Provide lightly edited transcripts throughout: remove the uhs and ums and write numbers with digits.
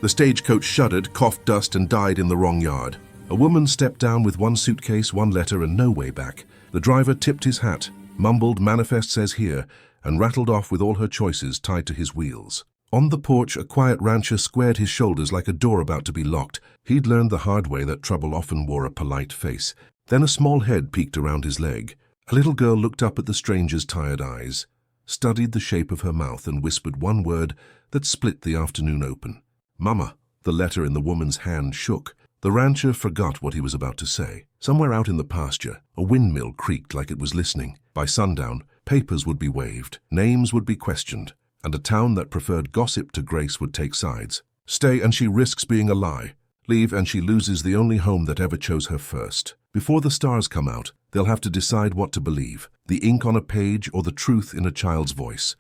The stagecoach shuddered, coughed dust, and died in the wrong yard. A woman stepped down with one suitcase, one letter, and no way back. The driver tipped his hat, mumbled "Manifest says here," and rattled off with all her choices tied to his wheels. On the porch, a quiet rancher squared his shoulders like a door about to be locked. He'd learned the hard way that trouble often wore a polite face. Then a small head peeked around his leg. A little girl looked up at the stranger's tired eyes, studied the shape of her mouth, and whispered one word that split the afternoon open. "Mama." The letter in the woman's hand shook. The rancher forgot what he was about to say. Somewhere out in the pasture, a windmill creaked like it was listening. By sundown, papers would be waved, names would be questioned, and a town that preferred gossip to grace would take sides. Stay and she risks being a lie. Leave and she loses the only home that ever chose her first. Before the stars come out, they'll have to decide what to believe, the ink on a page or the truth in a child's voice.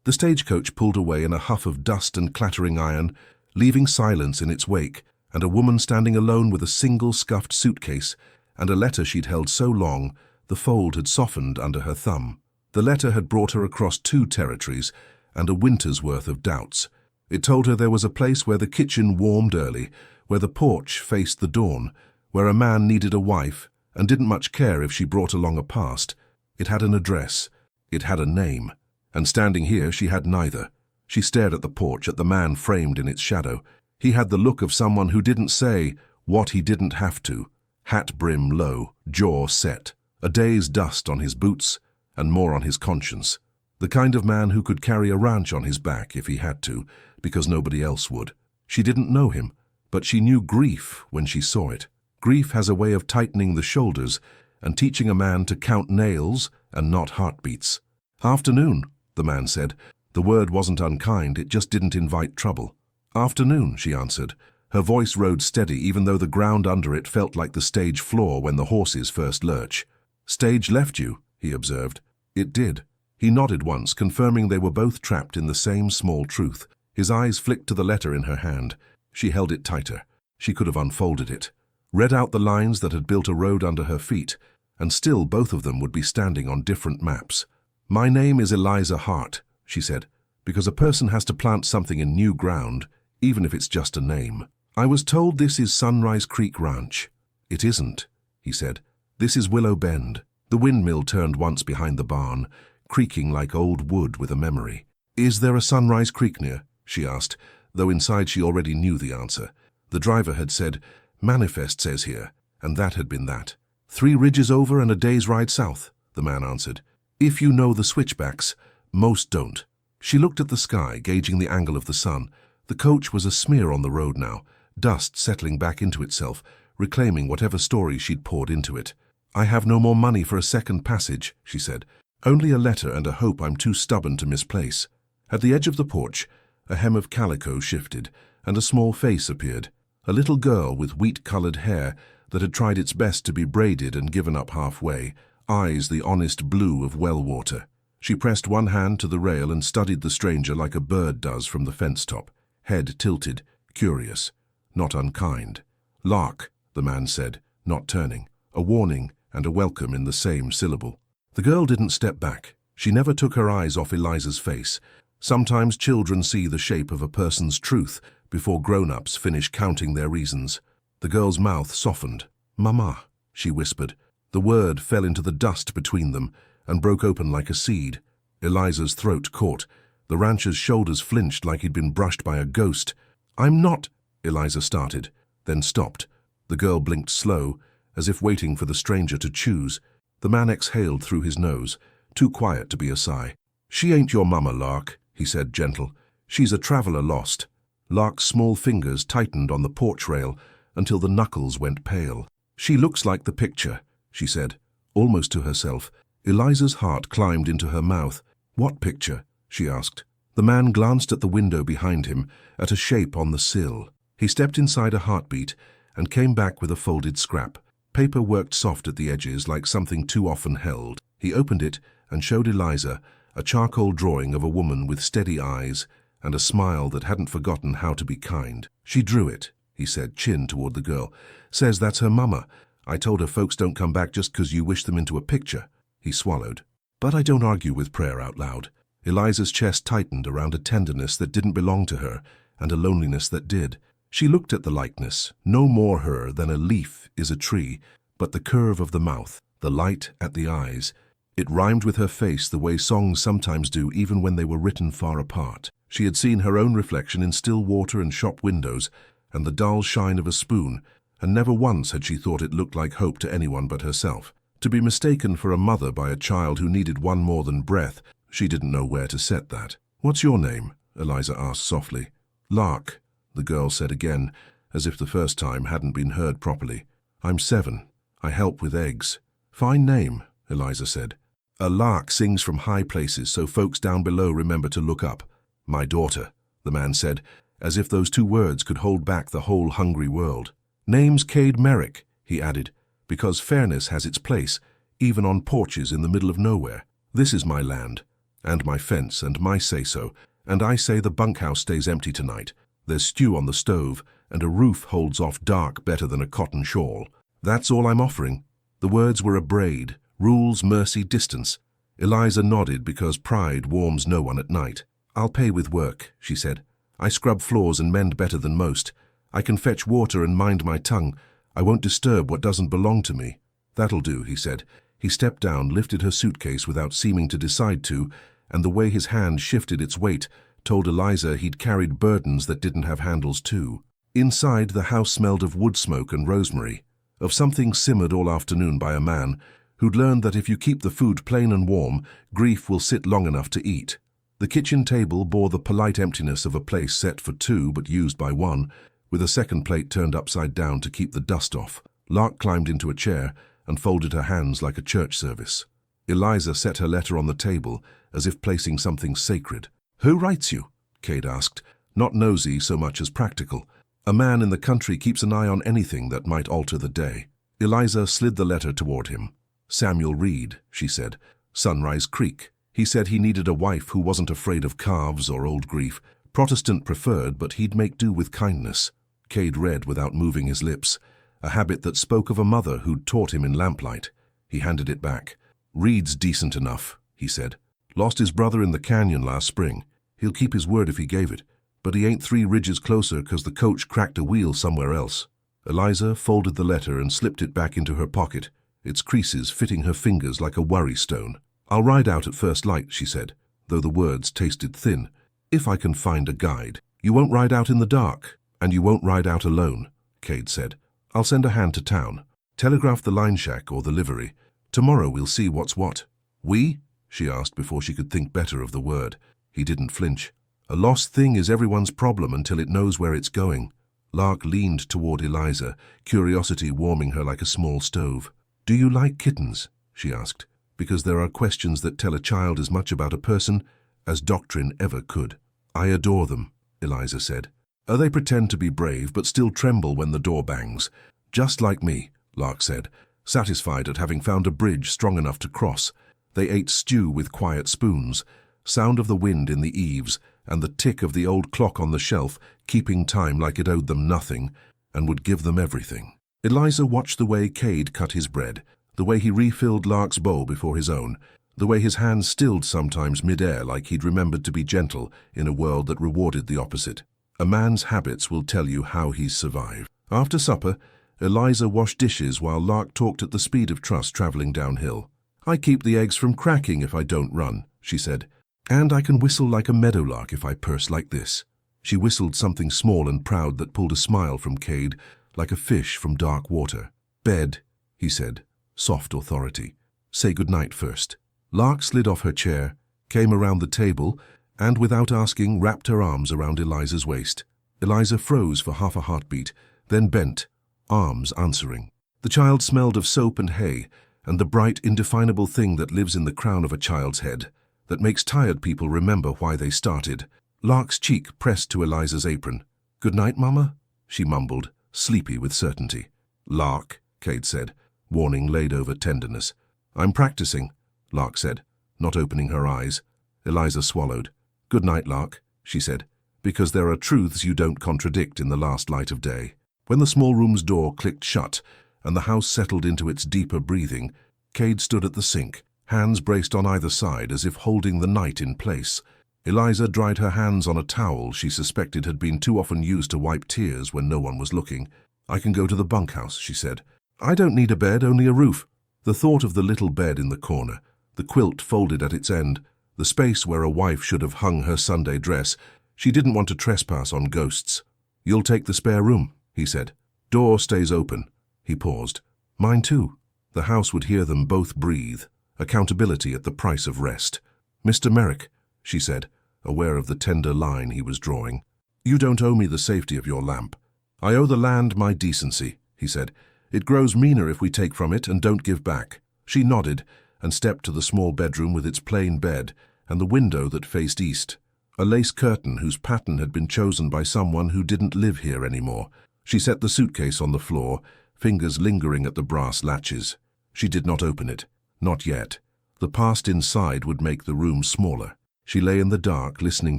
The stagecoach pulled away in a huff of dust and clattering iron, leaving silence in its wake, and a woman standing alone with a single scuffed suitcase and a letter she'd held so long the fold had softened under her thumb. The letter had brought her across 2 territories and a winter's worth of doubts. It told her there was a place where the kitchen warmed early, where the porch faced the dawn, where a man needed a wife and didn't much care if she brought along a past. It had an address. It had a name. And standing here, she had neither. She stared at the porch, at the man framed in its shadow. He had the look of someone who didn't say what he didn't have to. Hat brim low, jaw set, a day's dust on his boots and more on his conscience. The kind of man who could carry a ranch on his back if he had to, because nobody else would. She didn't know him, but she knew grief when she saw it. Grief has a way of tightening the shoulders and teaching a man to count nails and not heartbeats. "Afternoon," the man said. The word wasn't unkind, it just didn't invite trouble. "Afternoon," she answered. Her voice rode steady even though the ground under it felt like the stage floor when the horses first lurch. "Stage left you," he observed. It did. He nodded once, confirming they were both trapped in the same small truth. His eyes flicked to the letter in her hand. She held it tighter. She could have unfolded it, read out the lines that had built a road under her feet, and still both of them would be standing on different maps. "My name is Eliza Hart," she said, "because a person has to plant something in new ground, even if it's just a name. I was told this is Sunrise Creek Ranch." "It isn't," he said. "This is Willow Bend." The windmill turned once behind the barn, creaking like old wood with a memory. "Is there a Sunrise Creek near?" she asked, though inside she already knew the answer. The driver had said, "Manifest says here," and that had been that. "3 ridges over and a day's ride south," the man answered. "If you know the switchbacks, most don't." She looked at the sky, gauging the angle of the sun. The coach was a smear on the road now, dust settling back into itself, reclaiming whatever story she'd poured into it. "I have no more money for a second passage," she said. "Only a letter and a hope I'm too stubborn to misplace." At the edge of the porch, a hem of calico shifted, and a small face appeared. A little girl with wheat-colored hair that had tried its best to be braided and given up halfway, eyes the honest blue of well water. She pressed one hand to the rail and studied the stranger like a bird does from the fence top, head tilted, curious, not unkind. "Lark," the man said, not turning, a warning and a welcome in the same syllable. The girl didn't step back. She never took her eyes off Eliza's face. Sometimes children see the shape of a person's truth before grown-ups finish counting their reasons. The girl's mouth softened. "Mama," she whispered. The word fell into the dust between them and broke open like a seed. Eliza's throat caught. The rancher's shoulders flinched like he'd been brushed by a ghost. "I'm not," Eliza started, then stopped. The girl blinked slow, as if waiting for the stranger to choose. The man exhaled through his nose, too quiet to be a sigh. "She ain't your mama, Lark," he said, gentle. "She's a traveler lost." Lark's small fingers tightened on the porch rail until the knuckles went pale. "She looks like the picture," she said, almost to herself. Eliza's heart climbed into her mouth. "What picture?" she asked. The man glanced at the window behind him, at a shape on the sill. He stepped inside a heartbeat and came back with a folded scrap. Paper worked soft at the edges like something too often held. He opened it and showed Eliza a charcoal drawing of a woman with steady eyes and a smile that hadn't forgotten how to be kind. "She drew it," he said, chin toward the girl. "Says that's her mama. I told her folks don't come back just 'cause you wish them into a picture." He swallowed. "But I don't argue with prayer out loud." Eliza's chest tightened around a tenderness that didn't belong to her, and a loneliness that did. She looked at the likeness, no more her than a leaf is a tree, but the curve of the mouth, the light at the eyes. It rhymed with her face the way songs sometimes do even when they were written far apart. She had seen her own reflection in still water and shop windows, and the dull shine of a spoon, and never once had she thought it looked like hope to anyone but herself. To be mistaken for a mother by a child who needed one more than breath, she didn't know where to set that. "What's your name?" Eliza asked softly. "Lark," the girl said again, as if the first time hadn't been heard properly. "I'm 7. I help with eggs." "Fine name," Eliza said. "A lark sings from high places so folks down below remember to look up." "My daughter," the man said, as if those 2 words could hold back the whole hungry world. "Name's Cade Merrick," he added, "because fairness has its place, even on porches in the middle of nowhere. This is my land, and my fence, and my say-so, and I say the bunkhouse stays empty tonight. There's stew on the stove, and a roof holds off dark better than a cotton shawl. That's all I'm offering." The words were a braid: rules, mercy, distance. Eliza nodded because pride warms no one at night. "I'll pay with work," she said. "I scrub floors and mend better than most. I can fetch water and mind my tongue. I won't disturb what doesn't belong to me." "That'll do," he said. He stepped down, lifted her suitcase without seeming to decide to, and the way his hand shifted its weight told Eliza he'd carried burdens that didn't have handles too. Inside, the house smelled of wood smoke and rosemary, of something simmered all afternoon by a man who'd learned that if you keep the food plain and warm, grief will sit long enough to eat. The kitchen table bore the polite emptiness of a place set for 2 but used by 1, with a second plate turned upside down to keep the dust off. Lark climbed into a chair and folded her hands like a church service. Eliza set her letter on the table, as if placing something sacred. "Who writes you?" Cade asked, not nosy so much as practical. A man in the country keeps an eye on anything that might alter the day. Eliza slid the letter toward him. "Samuel Reed," she said. "Sunrise Creek. He said he needed a wife who wasn't afraid of calves or old grief. Protestant preferred, but he'd make do with kindness." Cade read without moving his lips, a habit that spoke of a mother who'd taught him in lamplight. He handed it back. "Reed's decent enough," he said. "Lost his brother in the canyon last spring. He'll keep his word if he gave it, but he ain't 3 ridges closer 'cause the coach cracked a wheel somewhere else." Eliza folded the letter and slipped it back into her pocket, its creases fitting her fingers like a worry stone. "I'll ride out at first light," she said, though the words tasted thin, "if I can find a guide." "You won't ride out in the dark, and you won't ride out alone," Cade said. "I'll send a hand to town. Telegraph the line shack or the livery. Tomorrow we'll see what's what." "We?" she asked before she could think better of the word. He didn't flinch. "A lost thing is everyone's problem until it knows where it's going." Lark leaned toward Eliza, curiosity warming her like a small stove. "Do you like kittens?" she asked, because there are questions that tell a child as much about a person as doctrine ever could. "I adore them," Eliza said. "They pretend to be brave but still tremble when the door bangs." "Just like me," Lark said, satisfied at having found a bridge strong enough to cross. They ate stew with quiet spoons, sound of the wind in the eaves, and the tick of the old clock on the shelf keeping time like it owed them nothing and would give them everything. Eliza watched the way Cade cut his bread, the way he refilled Lark's bowl before his own, the way his hands stilled sometimes mid-air like he'd remembered to be gentle in a world that rewarded the opposite. A man's habits will tell you how he's survived. After supper, Eliza washed dishes while Lark talked at the speed of trust traveling downhill. "I keep the eggs from cracking if I don't run," she said. "And I can whistle like a meadowlark if I purse like this." She whistled something small and proud that pulled a smile from Cade, like a fish from dark water. "Bed," he said, soft authority. "Say good night first." Lark slid off her chair, came around the table, and without asking wrapped her arms around Eliza's waist. Eliza froze for half a heartbeat, then bent, arms answering. The child smelled of soap and hay, and the bright, indefinable thing that lives in the crown of a child's head, that makes tired people remember why they started. Lark's cheek pressed to Eliza's apron. "Good night, Mama," she mumbled, sleepy with certainty. "Lark," Cade said, warning laid over tenderness. "I'm practicing," Lark said, not opening her eyes. Eliza swallowed. "Good night, Lark," she said, "because there are truths you don't contradict in the last light of day." When the small room's door clicked shut and the house settled into its deeper breathing, Cade stood at the sink, hands braced on either side as if holding the night in place. Eliza dried her hands on a towel she suspected had been too often used to wipe tears when no one was looking. "I can go to the bunkhouse," she said. "I don't need a bed, only a roof." The thought of the little bed in the corner, the quilt folded at its end, the space where a wife should have hung her Sunday dress, she didn't want to trespass on ghosts. "You'll take the spare room," he said. "Door stays open." He paused. "Mine too." The house would hear them both breathe. Accountability at the price of rest. "Mr. Merrick," she said, aware of the tender line he was drawing. "You don't owe me the safety of your lamp." "I owe the land my decency," he said. "It grows meaner if we take from it and don't give back." She nodded and stepped to the small bedroom with its plain bed and the window that faced east, a lace curtain whose pattern had been chosen by someone who didn't live here anymore. She set the suitcase on the floor, fingers lingering at the brass latches. She did not open it. Not yet. The past inside would make the room smaller. She lay in the dark, listening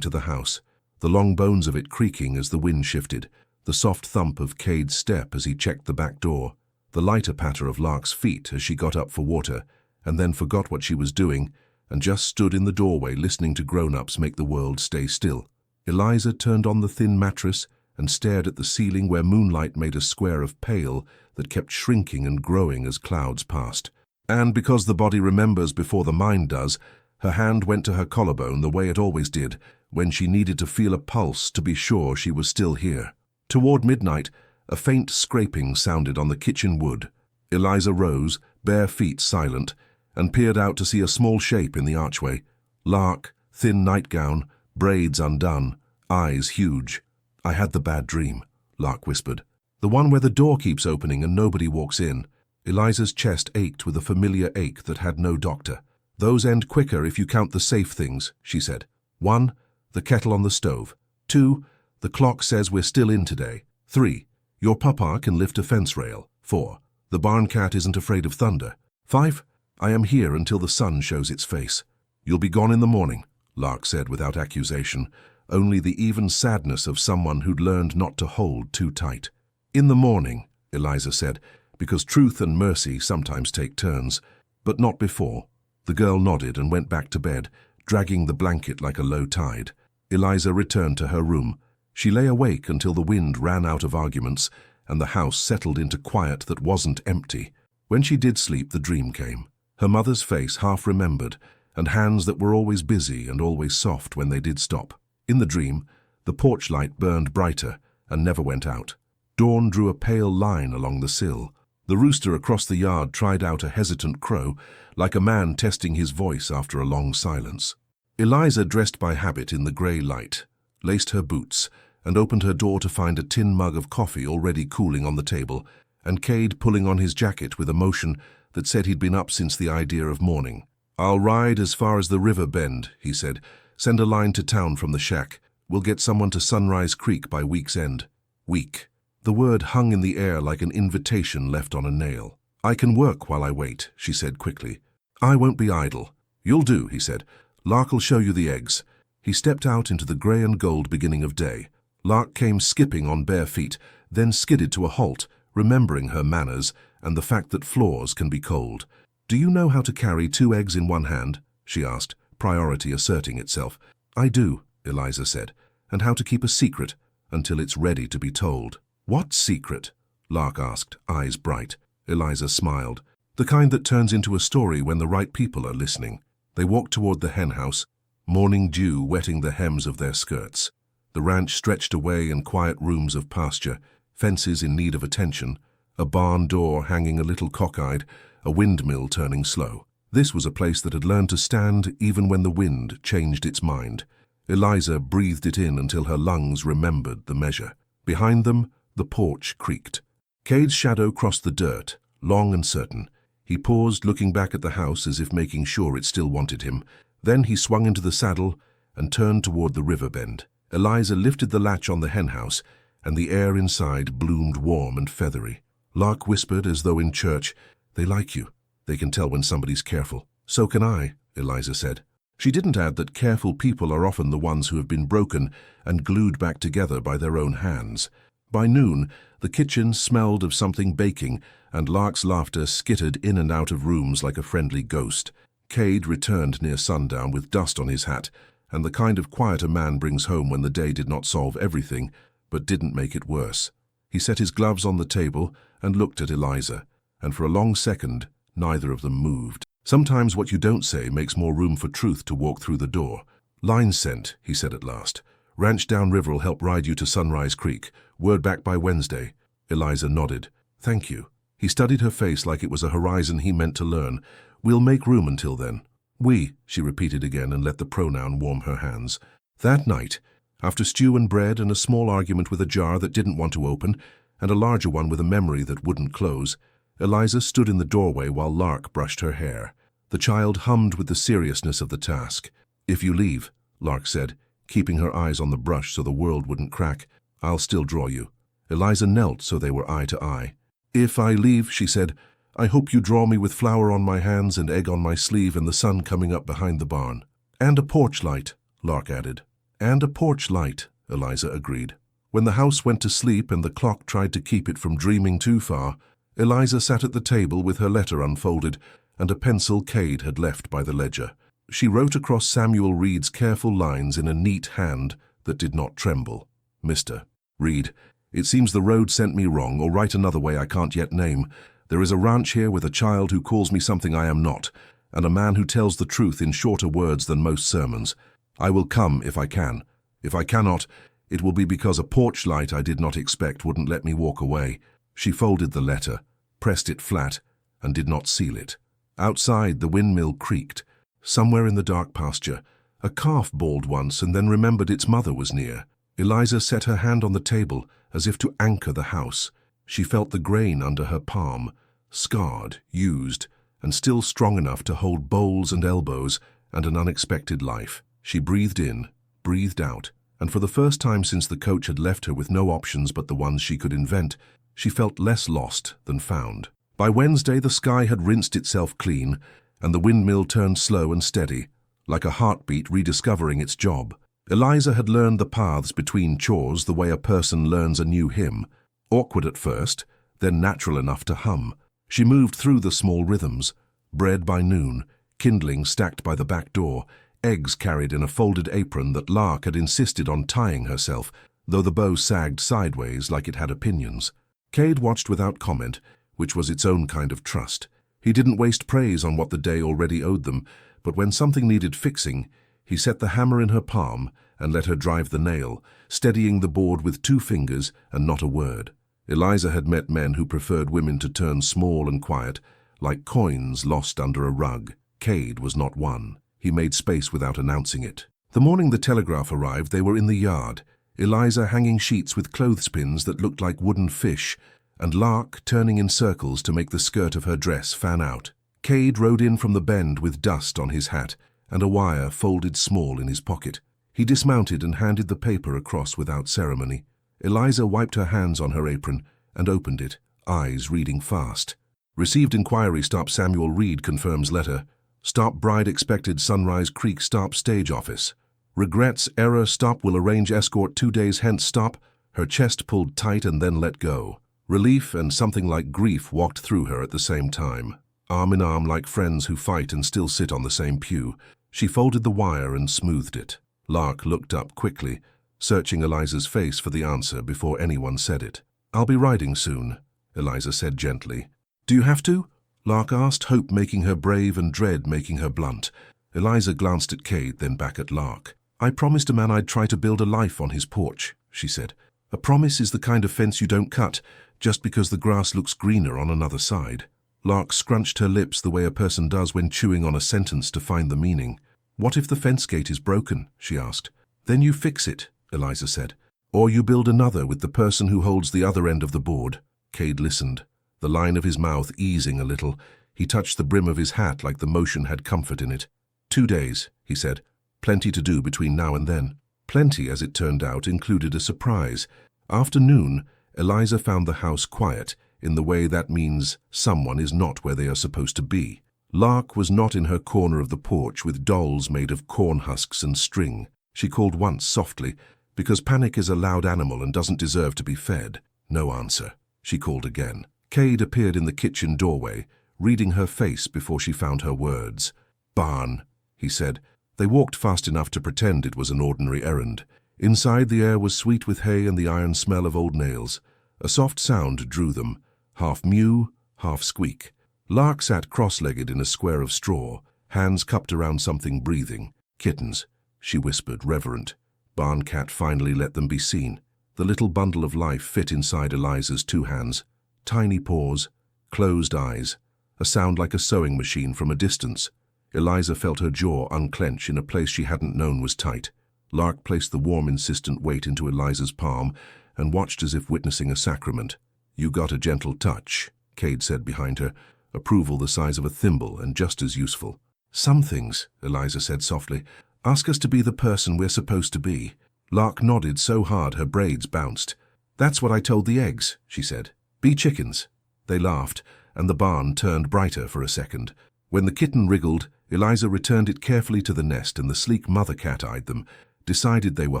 to the house, the long bones of it creaking as the wind shifted, the soft thump of Cade's step as he checked the back door, the lighter patter of Lark's feet as she got up for water, and then forgot what she was doing and just stood in the doorway listening to grown-ups make the world stay still. Eliza turned on the thin mattress and stared at the ceiling where moonlight made a square of pale that kept shrinking and growing as clouds passed. And because the body remembers before the mind does, her hand went to her collarbone the way it always did, when she needed to feel a pulse to be sure she was still here. Toward midnight, a faint scraping sounded on the kitchen wood. Eliza rose, bare feet silent, and peered out to see a small shape in the archway. Lark, thin nightgown, braids undone, eyes huge. "I had the bad dream," Lark whispered. "The one where the door keeps opening and nobody walks in." Eliza's chest ached with a familiar ache that had no doctor. "Those end quicker if you count the safe things," she said. "1, the kettle on the stove. 2, the clock says we're still in today. 3, your papa can lift a fence rail. 4, the barn cat isn't afraid of thunder. 5, I am here until the sun shows its face." "You'll be gone in the morning," Lark said without accusation, only the even sadness of someone who'd learned not to hold too tight. "In the morning," Eliza said, "because truth and mercy sometimes take turns, but not before." The girl nodded and went back to bed, dragging the blanket like a low tide. Eliza returned to her room. She lay awake until the wind ran out of arguments and the house settled into quiet that wasn't empty. When she did sleep, the dream came. Her mother's face half remembered, and hands that were always busy and always soft when they did stop. In the dream, the porch light burned brighter and never went out. Dawn drew a pale line along the sill. The rooster across the yard tried out a hesitant crow, like a man testing his voice after a long silence. Eliza dressed by habit in the grey light, laced her boots, and opened her door to find a tin mug of coffee already cooling on the table, and Cade pulling on his jacket with a motion that said he'd been up since the idea of morning. "I'll ride as far as the river bend," he said. "Send a line to town from the shack. We'll get someone to Sunrise Creek by week's end." Week. The word hung in the air like an invitation left on a nail. "I can work while I wait," she said quickly. "I won't be idle." "You'll do," he said. "Lark'll show you the eggs." He stepped out into the grey and gold beginning of day. Lark came skipping on bare feet, then skidded to a halt, remembering her manners and the fact that floors can be cold. "Do you know how to carry 2 eggs in one hand?" she asked, priority asserting itself. "I do," Eliza said. "And how to keep a secret until it's ready to be told." "What secret?" Lark asked, eyes bright. Eliza smiled. "The kind that turns into a story when the right people are listening." They walked toward the hen house, morning dew wetting the hems of their skirts. The ranch stretched away in quiet rooms of pasture, fences in need of attention, a barn door hanging a little cockeyed, a windmill turning slow. This was a place that had learned to stand even when the wind changed its mind. Eliza breathed it in until her lungs remembered the measure. Behind them, the porch creaked. Cade's shadow crossed the dirt, long and certain. He paused, looking back at the house as if making sure it still wanted him. Then he swung into the saddle and turned toward the river bend. Eliza lifted the latch on the hen house, and the air inside bloomed warm and feathery. Lark whispered as though in church, "They like you. They can tell when somebody's careful." "So can I," Eliza said. She didn't add that careful people are often the ones who have been broken and glued back together by their own hands. By noon, the kitchen smelled of something baking, and Lark's laughter skittered in and out of rooms like a friendly ghost. Cade returned near sundown with dust on his hat, and the kind of quiet a man brings home when the day did not solve everything, but didn't make it worse. He set his gloves on the table and looked at Eliza, and for a long second, neither of them moved. Sometimes what you don't say makes more room for truth to walk through the door. "Line sent," he said at last. "Ranch downriver'll help ride you to Sunrise Creek. Word back by Wednesday." Eliza nodded. "Thank you." He studied her face like it was a horizon he meant to learn. "We'll make room until then." "We," she repeated again and let the pronoun warm her hands. That night, after stew and bread and a small argument with a jar that didn't want to open, and a larger one with a memory that wouldn't close, Eliza stood in the doorway while Lark brushed her hair. The child hummed with the seriousness of the task. "If you leave," Lark said, keeping her eyes on the brush so the world wouldn't crack, "I'll still draw you." Eliza knelt so they were eye to eye. "If I leave," she said, "I hope you draw me with flour on my hands and egg on my sleeve and the sun coming up behind the barn." "And a porch light," Lark added. "And a porch light," Eliza agreed. When the house went to sleep and the clock tried to keep it from dreaming too far, Eliza sat at the table with her letter unfolded and a pencil Cade had left by the ledger. She wrote across Samuel Reed's careful lines in a neat hand that did not tremble. "Mr. Reed, it seems the road sent me wrong, or right another way I can't yet name. There is a ranch here with a child who calls me something I am not, and a man who tells the truth in shorter words than most sermons. I will come if I can. If I cannot, it will be because a porch light I did not expect wouldn't let me walk away." She folded the letter, pressed it flat, and did not seal it. Outside, the windmill creaked. Somewhere in the dark pasture, a calf bawled once and then remembered its mother was near. Eliza set her hand on the table as if to anchor the house. She felt the grain under her palm, scarred, used, and still strong enough to hold bowls and elbows and an unexpected life. She breathed in, breathed out, and for the first time since the coach had left her with no options but the ones she could invent, she felt less lost than found. By Wednesday, the sky had rinsed itself clean, and the windmill turned slow and steady, like a heartbeat rediscovering its job. Eliza had learned the paths between chores the way a person learns a new hymn, awkward at first, then natural enough to hum. She moved through the small rhythms, bread by noon, kindling stacked by the back door, eggs carried in a folded apron that Lark had insisted on tying herself, though the bow sagged sideways like it had opinions. Cade watched without comment, which was its own kind of trust. He didn't waste praise on what the day already owed them, but when something needed fixing, he set the hammer in her palm and let her drive the nail, steadying the board with 2 fingers and not a word. Eliza had met men who preferred women to turn small and quiet, like coins lost under a rug. Cade was not one. He made space without announcing it. The morning the telegraph arrived, they were in the yard, Eliza hanging sheets with clothespins that looked like wooden fish, and Lark turning in circles to make the skirt of her dress fan out. Cade rode in from the bend with dust on his hat and a wire folded small in his pocket. He dismounted and handed the paper across without ceremony. Eliza wiped her hands on her apron and opened it, eyes reading fast. "Received inquiry stop Samuel Reed confirms letter. Stop bride expected Sunrise Creek stop stage office. Regrets error stop will arrange escort 2 days hence stop." Her chest pulled tight and then let go. Relief and something like grief walked through her at the same time. Arm in arm like friends who fight and still sit on the same pew, she folded the wire and smoothed it. Lark looked up quickly, searching Eliza's face for the answer before anyone said it. "I'll be riding soon," Eliza said gently. "Do you have to?" Lark asked, hope making her brave and dread making her blunt. Eliza glanced at Cade, then back at Lark. "I promised a man I'd try to build a life on his porch," she said. "A promise is the kind of fence you don't cut, just because the grass looks greener on another side." Lark scrunched her lips the way a person does when chewing on a sentence to find the meaning. "What if the fence gate is broken?" she asked. "Then you fix it," Eliza said. "Or you build another with the person who holds the other end of the board." Cade listened, the line of his mouth easing a little. He touched the brim of his hat like the motion had comfort in it. 2 days, he said. "Plenty to do between now and then." Plenty, as it turned out, included a surprise. After noon, Eliza found the house quiet, in the way that means someone is not where they are supposed to be. Lark was not in her corner of the porch with dolls made of corn husks and string. She called once softly, because panic is a loud animal and doesn't deserve to be fed. No answer. She called again. Cade appeared in the kitchen doorway, reading her face before she found her words. "Barn," he said. They walked fast enough to pretend it was an ordinary errand. Inside, the air was sweet with hay and the iron smell of old nails. A soft sound drew them, half mew, half squeak. Lark sat cross-legged in a square of straw, hands cupped around something breathing. "Kittens," she whispered, reverent. Barn Cat finally let them be seen. The little bundle of life fit inside Eliza's 2 hands. Tiny paws, closed eyes, a sound like a sewing machine from a distance. Eliza felt her jaw unclench in a place she hadn't known was tight. Lark placed the warm, insistent weight into Eliza's palm and watched as if witnessing a sacrament. "You got a gentle touch," Cade said behind her, approval the size of a thimble and just as useful. "Some things," Eliza said softly, "ask us to be the person we're supposed to be." Lark nodded so hard her braids bounced. "That's what I told the eggs," she said. "Be chickens." They laughed, and the barn turned brighter for a second. When the kitten wriggled, Eliza returned it carefully to the nest, and the sleek mother cat eyed them, decided they were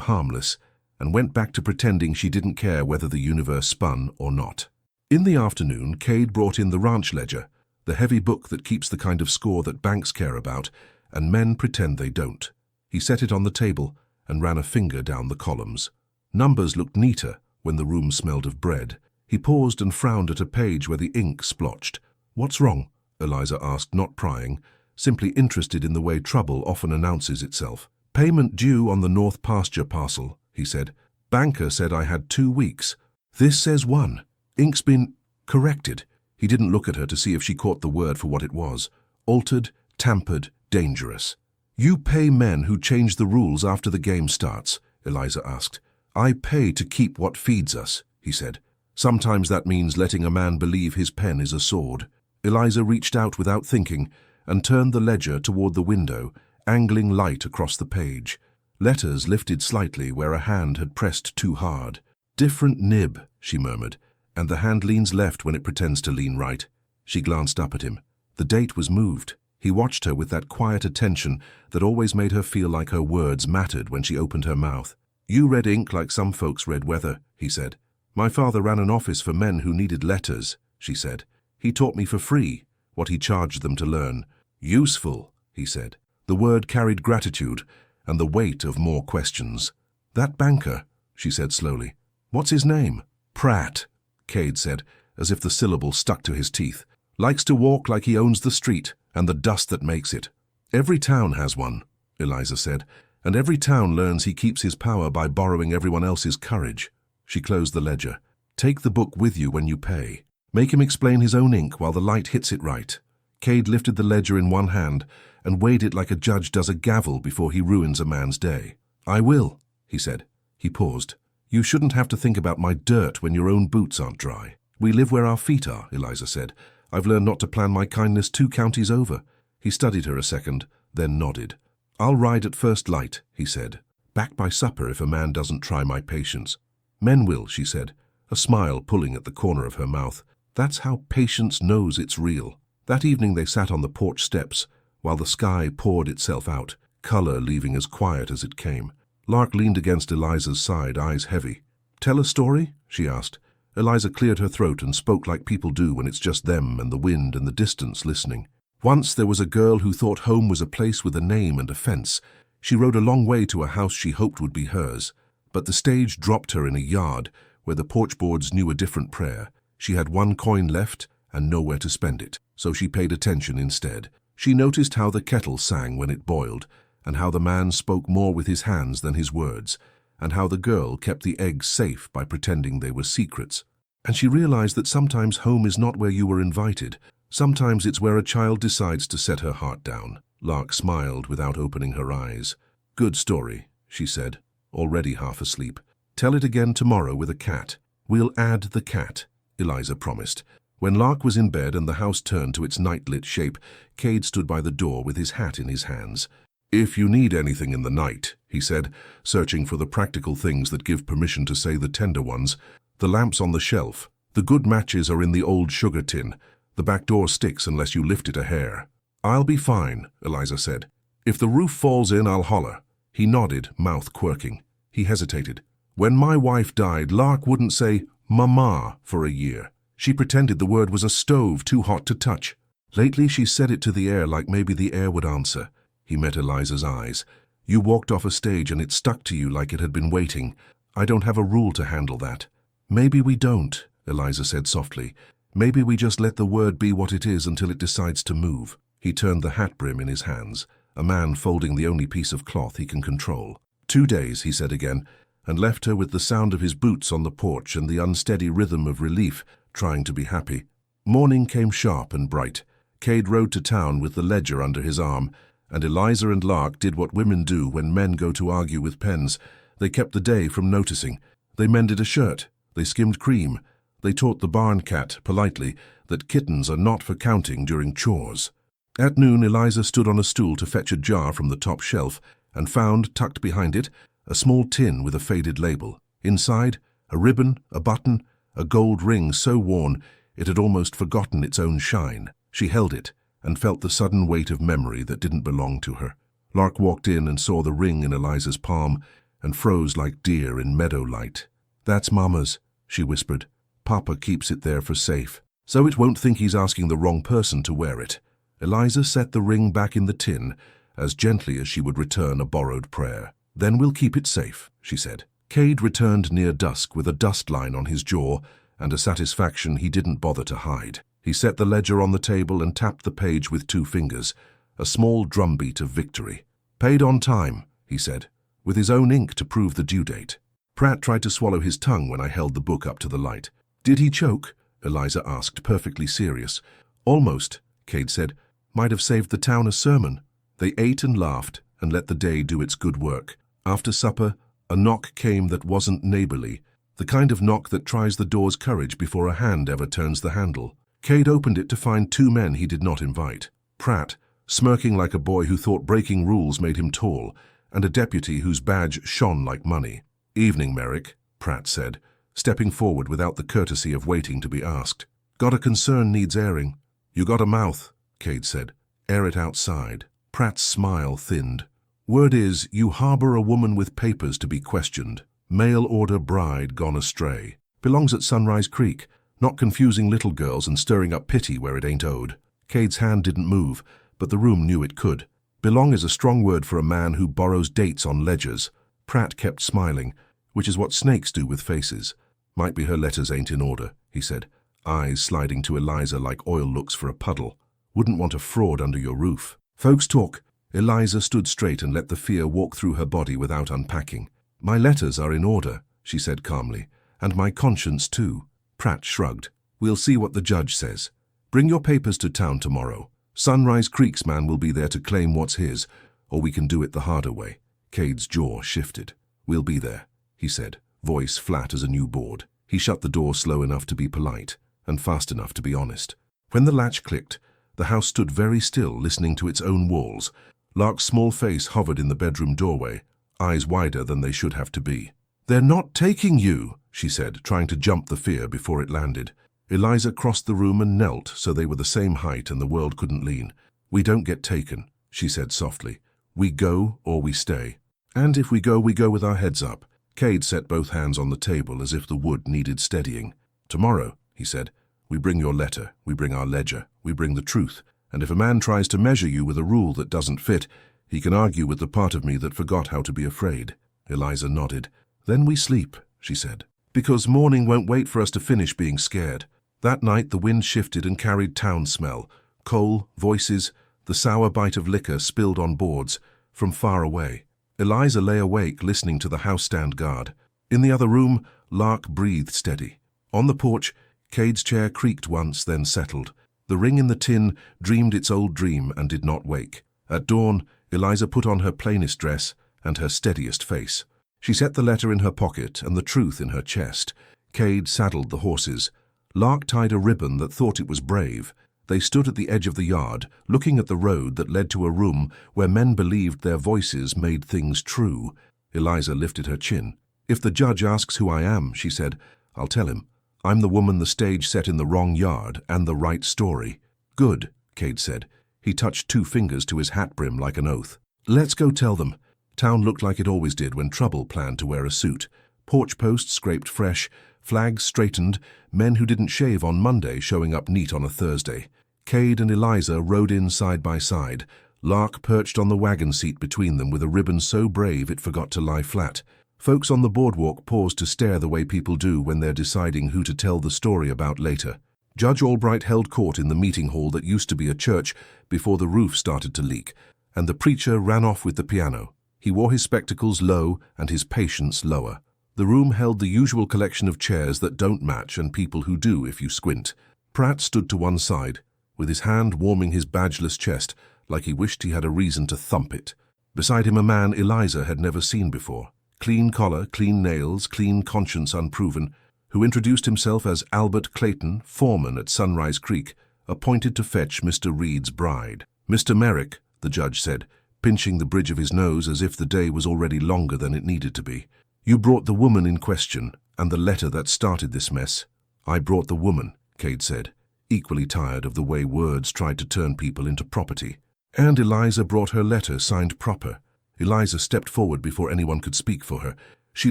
harmless, and went back to pretending she didn't care whether the universe spun or not. In the afternoon, Cade brought in the ranch ledger, the heavy book that keeps the kind of score that banks care about, and men pretend they don't. He set it on the table and ran a finger down the columns. Numbers looked neater when the room smelled of bread. He paused and frowned at a page where the ink splotched. "What's wrong?" Eliza asked, not prying, simply interested in the way trouble often announces itself. "Payment due on the North Pasture parcel," he said. "Banker said I had 2 weeks. This says 1. Ink's been corrected." He didn't look at her to see if she caught the word for what it was. Altered, tampered, dangerous. "You pay men who change the rules after the game starts?" Eliza asked. "I pay to keep what feeds us," he said. "Sometimes that means letting a man believe his pen is a sword." Eliza reached out without thinking and turned the ledger toward the window, angling light across the page. Letters lifted slightly where a hand had pressed too hard. "Different nib," she murmured, "and the hand leans left when it pretends to lean right." She glanced up at him. The date was moved. He watched her with that quiet attention that always made her feel like her words mattered when she opened her mouth. "You read ink like some folks read weather," he said. "My father ran an office for men who needed letters," she said. "He taught me for free what he charged them to learn." "Useful," he said. The word carried gratitude and the weight of more questions. "That banker," she said slowly. "What's his name?" "Pratt," Cade said, as if the syllable stuck to his teeth. "Likes to walk like he owns the street and the dust that makes it." "Every town has one," Eliza said, "and every town learns he keeps his power by borrowing everyone else's courage." She closed the ledger. "Take the book with you when you pay. Make him explain his own ink while the light hits it right." Cade lifted the ledger in one hand and weighed it like a judge does a gavel before he ruins a man's day. "I will," he said. He paused. "You shouldn't have to think about my dirt when your own boots aren't dry." "We live where our feet are," Eliza said. "I've learned not to plan my kindness 2 counties over." He studied her a second, then nodded. "I'll ride at first light," he said. "Back by supper if a man doesn't try my patience." "Men will," she said, a smile pulling at the corner of her mouth. "That's how patience knows it's real." That evening they sat on the porch steps while the sky poured itself out, color leaving as quiet as it came. Lark leaned against Eliza's side, eyes heavy. "Tell a story?" she asked. Eliza cleared her throat and spoke like people do when it's just them and the wind and the distance listening. "Once there was a girl who thought home was a place with a name and a fence. She rode a long way to a house she hoped would be hers. But the stage dropped her in a yard where the porch boards knew a different prayer. She had 1 coin left and nowhere to spend it, so she paid attention instead. She noticed how the kettle sang when it boiled, and how the man spoke more with his hands than his words, and how the girl kept the eggs safe by pretending they were secrets. And she realized that sometimes home is not where you were invited. Sometimes it's where a child decides to set her heart down." Lark smiled without opening her eyes. "Good story," she said, already half asleep. "Tell it again tomorrow with a cat." "We'll add the cat," Eliza promised. When Lark was in bed and the house turned to its night-lit shape, Cade stood by the door with his hat in his hands. "If you need anything in the night," he said, searching for the practical things that give permission to say the tender ones, "the lamp's on the shelf. The good matches are in the old sugar tin. The back door sticks unless you lift it a hair." "I'll be fine," Eliza said. "If the roof falls in, I'll holler." He nodded, mouth quirking. He hesitated. "When my wife died, Lark wouldn't say mama for a year. She pretended the word was a stove too hot to touch. Lately she said it to the air like maybe the air would answer." He met Eliza's eyes. "You walked off a stage and it stuck to you like it had been waiting. I don't have a rule to handle that." "Maybe we don't," Eliza said softly. "Maybe we just let the word be what it is until it decides to move." He turned the hat brim in his hands, a man folding the only piece of cloth he can control. 2 days, he said again, and left her with the sound of his boots on the porch and the unsteady rhythm of relief, trying to be happy. Morning came sharp and bright. Cade rode to town with the ledger under his arm, and Eliza and Lark did what women do when men go to argue with pens. They kept the day from noticing. They mended a shirt. They skimmed cream. They taught the barn cat, politely, that kittens are not for counting during chores. At noon, Eliza stood on a stool to fetch a jar from the top shelf and found, tucked behind it, a small tin with a faded label. Inside, a ribbon, a button, a gold ring so worn it had almost forgotten its own shine. She held it and felt the sudden weight of memory that didn't belong to her. Lark walked in and saw the ring in Eliza's palm and froze like deer in meadow light. "That's Mama's," she whispered. "Papa keeps it there for safe, so it won't think he's asking the wrong person to wear it." Eliza set the ring back in the tin as gently as she would return a borrowed prayer. "Then we'll keep it safe," she said. Cade returned near dusk with a dust line on his jaw and a satisfaction he didn't bother to hide. He set the ledger on the table and tapped the page with 2 fingers, a small drumbeat of victory. "Paid on time," he said, with his own ink to prove the due date. Pratt tried to swallow his tongue when I held the book up to the light. "Did he choke?" Eliza asked, perfectly serious. "Almost," Cade said. "Might have saved the town a sermon." They ate and laughed and let the day do its good work. After supper, a knock came that wasn't neighborly, the kind of knock that tries the door's courage before a hand ever turns the handle. Cade opened it to find 2 men he did not invite. Pratt, smirking like a boy who thought breaking rules made him tall, and a deputy whose badge shone like money. "Evening, Merrick," Pratt said, stepping forward without the courtesy of waiting to be asked. "Got a concern needs airing." "You got a mouth," Cade said. "Air it outside." Pratt's smile thinned. "Word is, you harbor a woman with papers to be questioned. Mail-order bride gone astray. Belongs at Sunrise Creek, not confusing little girls and stirring up pity where it ain't owed." Cade's hand didn't move, but the room knew it could. Belong is a strong word for a man who borrows dates on ledgers. Pratt kept smiling, which is what snakes do with faces. "Might be her letters ain't in order," he said, eyes sliding to Eliza like oil looks for a puddle. "Wouldn't want a fraud under your roof." "Folks talk." Eliza stood straight and let the fear walk through her body without unpacking. "My letters are in order," she said calmly, "and my conscience too." Pratt shrugged. "We'll see what the judge says. Bring your papers to town tomorrow. Sunrise Creek's man will be there to claim what's his, or we can do it the harder way." Cade's jaw shifted. "We'll be there," he said, voice flat as a new board. He shut the door slow enough to be polite, and fast enough to be honest. When the latch clicked, the house stood very still, listening to its own walls. Lark's small face hovered in the bedroom doorway, eyes wider than they should have to be. "They're not taking you," she said, trying to jump the fear before it landed. Eliza crossed the room and knelt so they were the same height and the world couldn't lean. "We don't get taken," she said softly. "We go or we stay. And if we go with our heads up." Cade set both hands on the table as if the wood needed steadying. "Tomorrow," he said, "we bring your letter, we bring our ledger, we bring the truth. And if a man tries to measure you with a rule that doesn't fit, he can argue with the part of me that forgot how to be afraid." Eliza nodded. "Then we sleep," she said, "because morning won't wait for us to finish being scared." That night the wind shifted and carried town smell, coal, voices, the sour bite of liquor spilled on boards, from far away. Eliza lay awake listening to the house-stand guard. In the other room, Lark breathed steady. On the porch, Cade's chair creaked once, then settled. The ring in the tin dreamed its old dream and did not wake. At dawn, Eliza put on her plainest dress and her steadiest face. She set the letter in her pocket and the truth in her chest. Cade saddled the horses. Lark tied a ribbon that thought it was brave. They stood at the edge of the yard, looking at the road that led to a room where men believed their voices made things true. Eliza lifted her chin. "If the judge asks who I am," she said, "I'll tell him. I'm the woman the stage set in the wrong yard and the right story." "Good," Cade said. He touched 2 fingers to his hat brim like an oath. "Let's go tell them." Town looked like it always did when Trouble planned to wear a suit. Porch posts scraped fresh, flags straightened, men who didn't shave on Monday showing up neat on a Thursday. Cade and Eliza rode in side by side, Lark perched on the wagon seat between them with a ribbon so brave it forgot to lie flat. Folks on the boardwalk paused to stare the way people do when they're deciding who to tell the story about later. Judge Albright held court in the meeting hall that used to be a church before the roof started to leak, and the preacher ran off with the piano. He wore his spectacles low and his patience lower. The room held the usual collection of chairs that don't match and people who do if you squint. Pratt stood to one side, with his hand warming his badgeless chest, like he wished he had a reason to thump it. Beside him a man Eliza had never seen before. Clean collar, clean nails, clean conscience unproven, who introduced himself as Albert Clayton, foreman at Sunrise Creek, appointed to fetch Mr. Reed's bride. "Mr. Merrick," the judge said, pinching the bridge of his nose as if the day was already longer than it needed to be. "You brought the woman in question, and the letter that started this mess." "I brought the woman," Cade said, equally tired of the way words tried to turn people into property. "And Eliza brought her letter signed proper." Eliza stepped forward before anyone could speak for her. She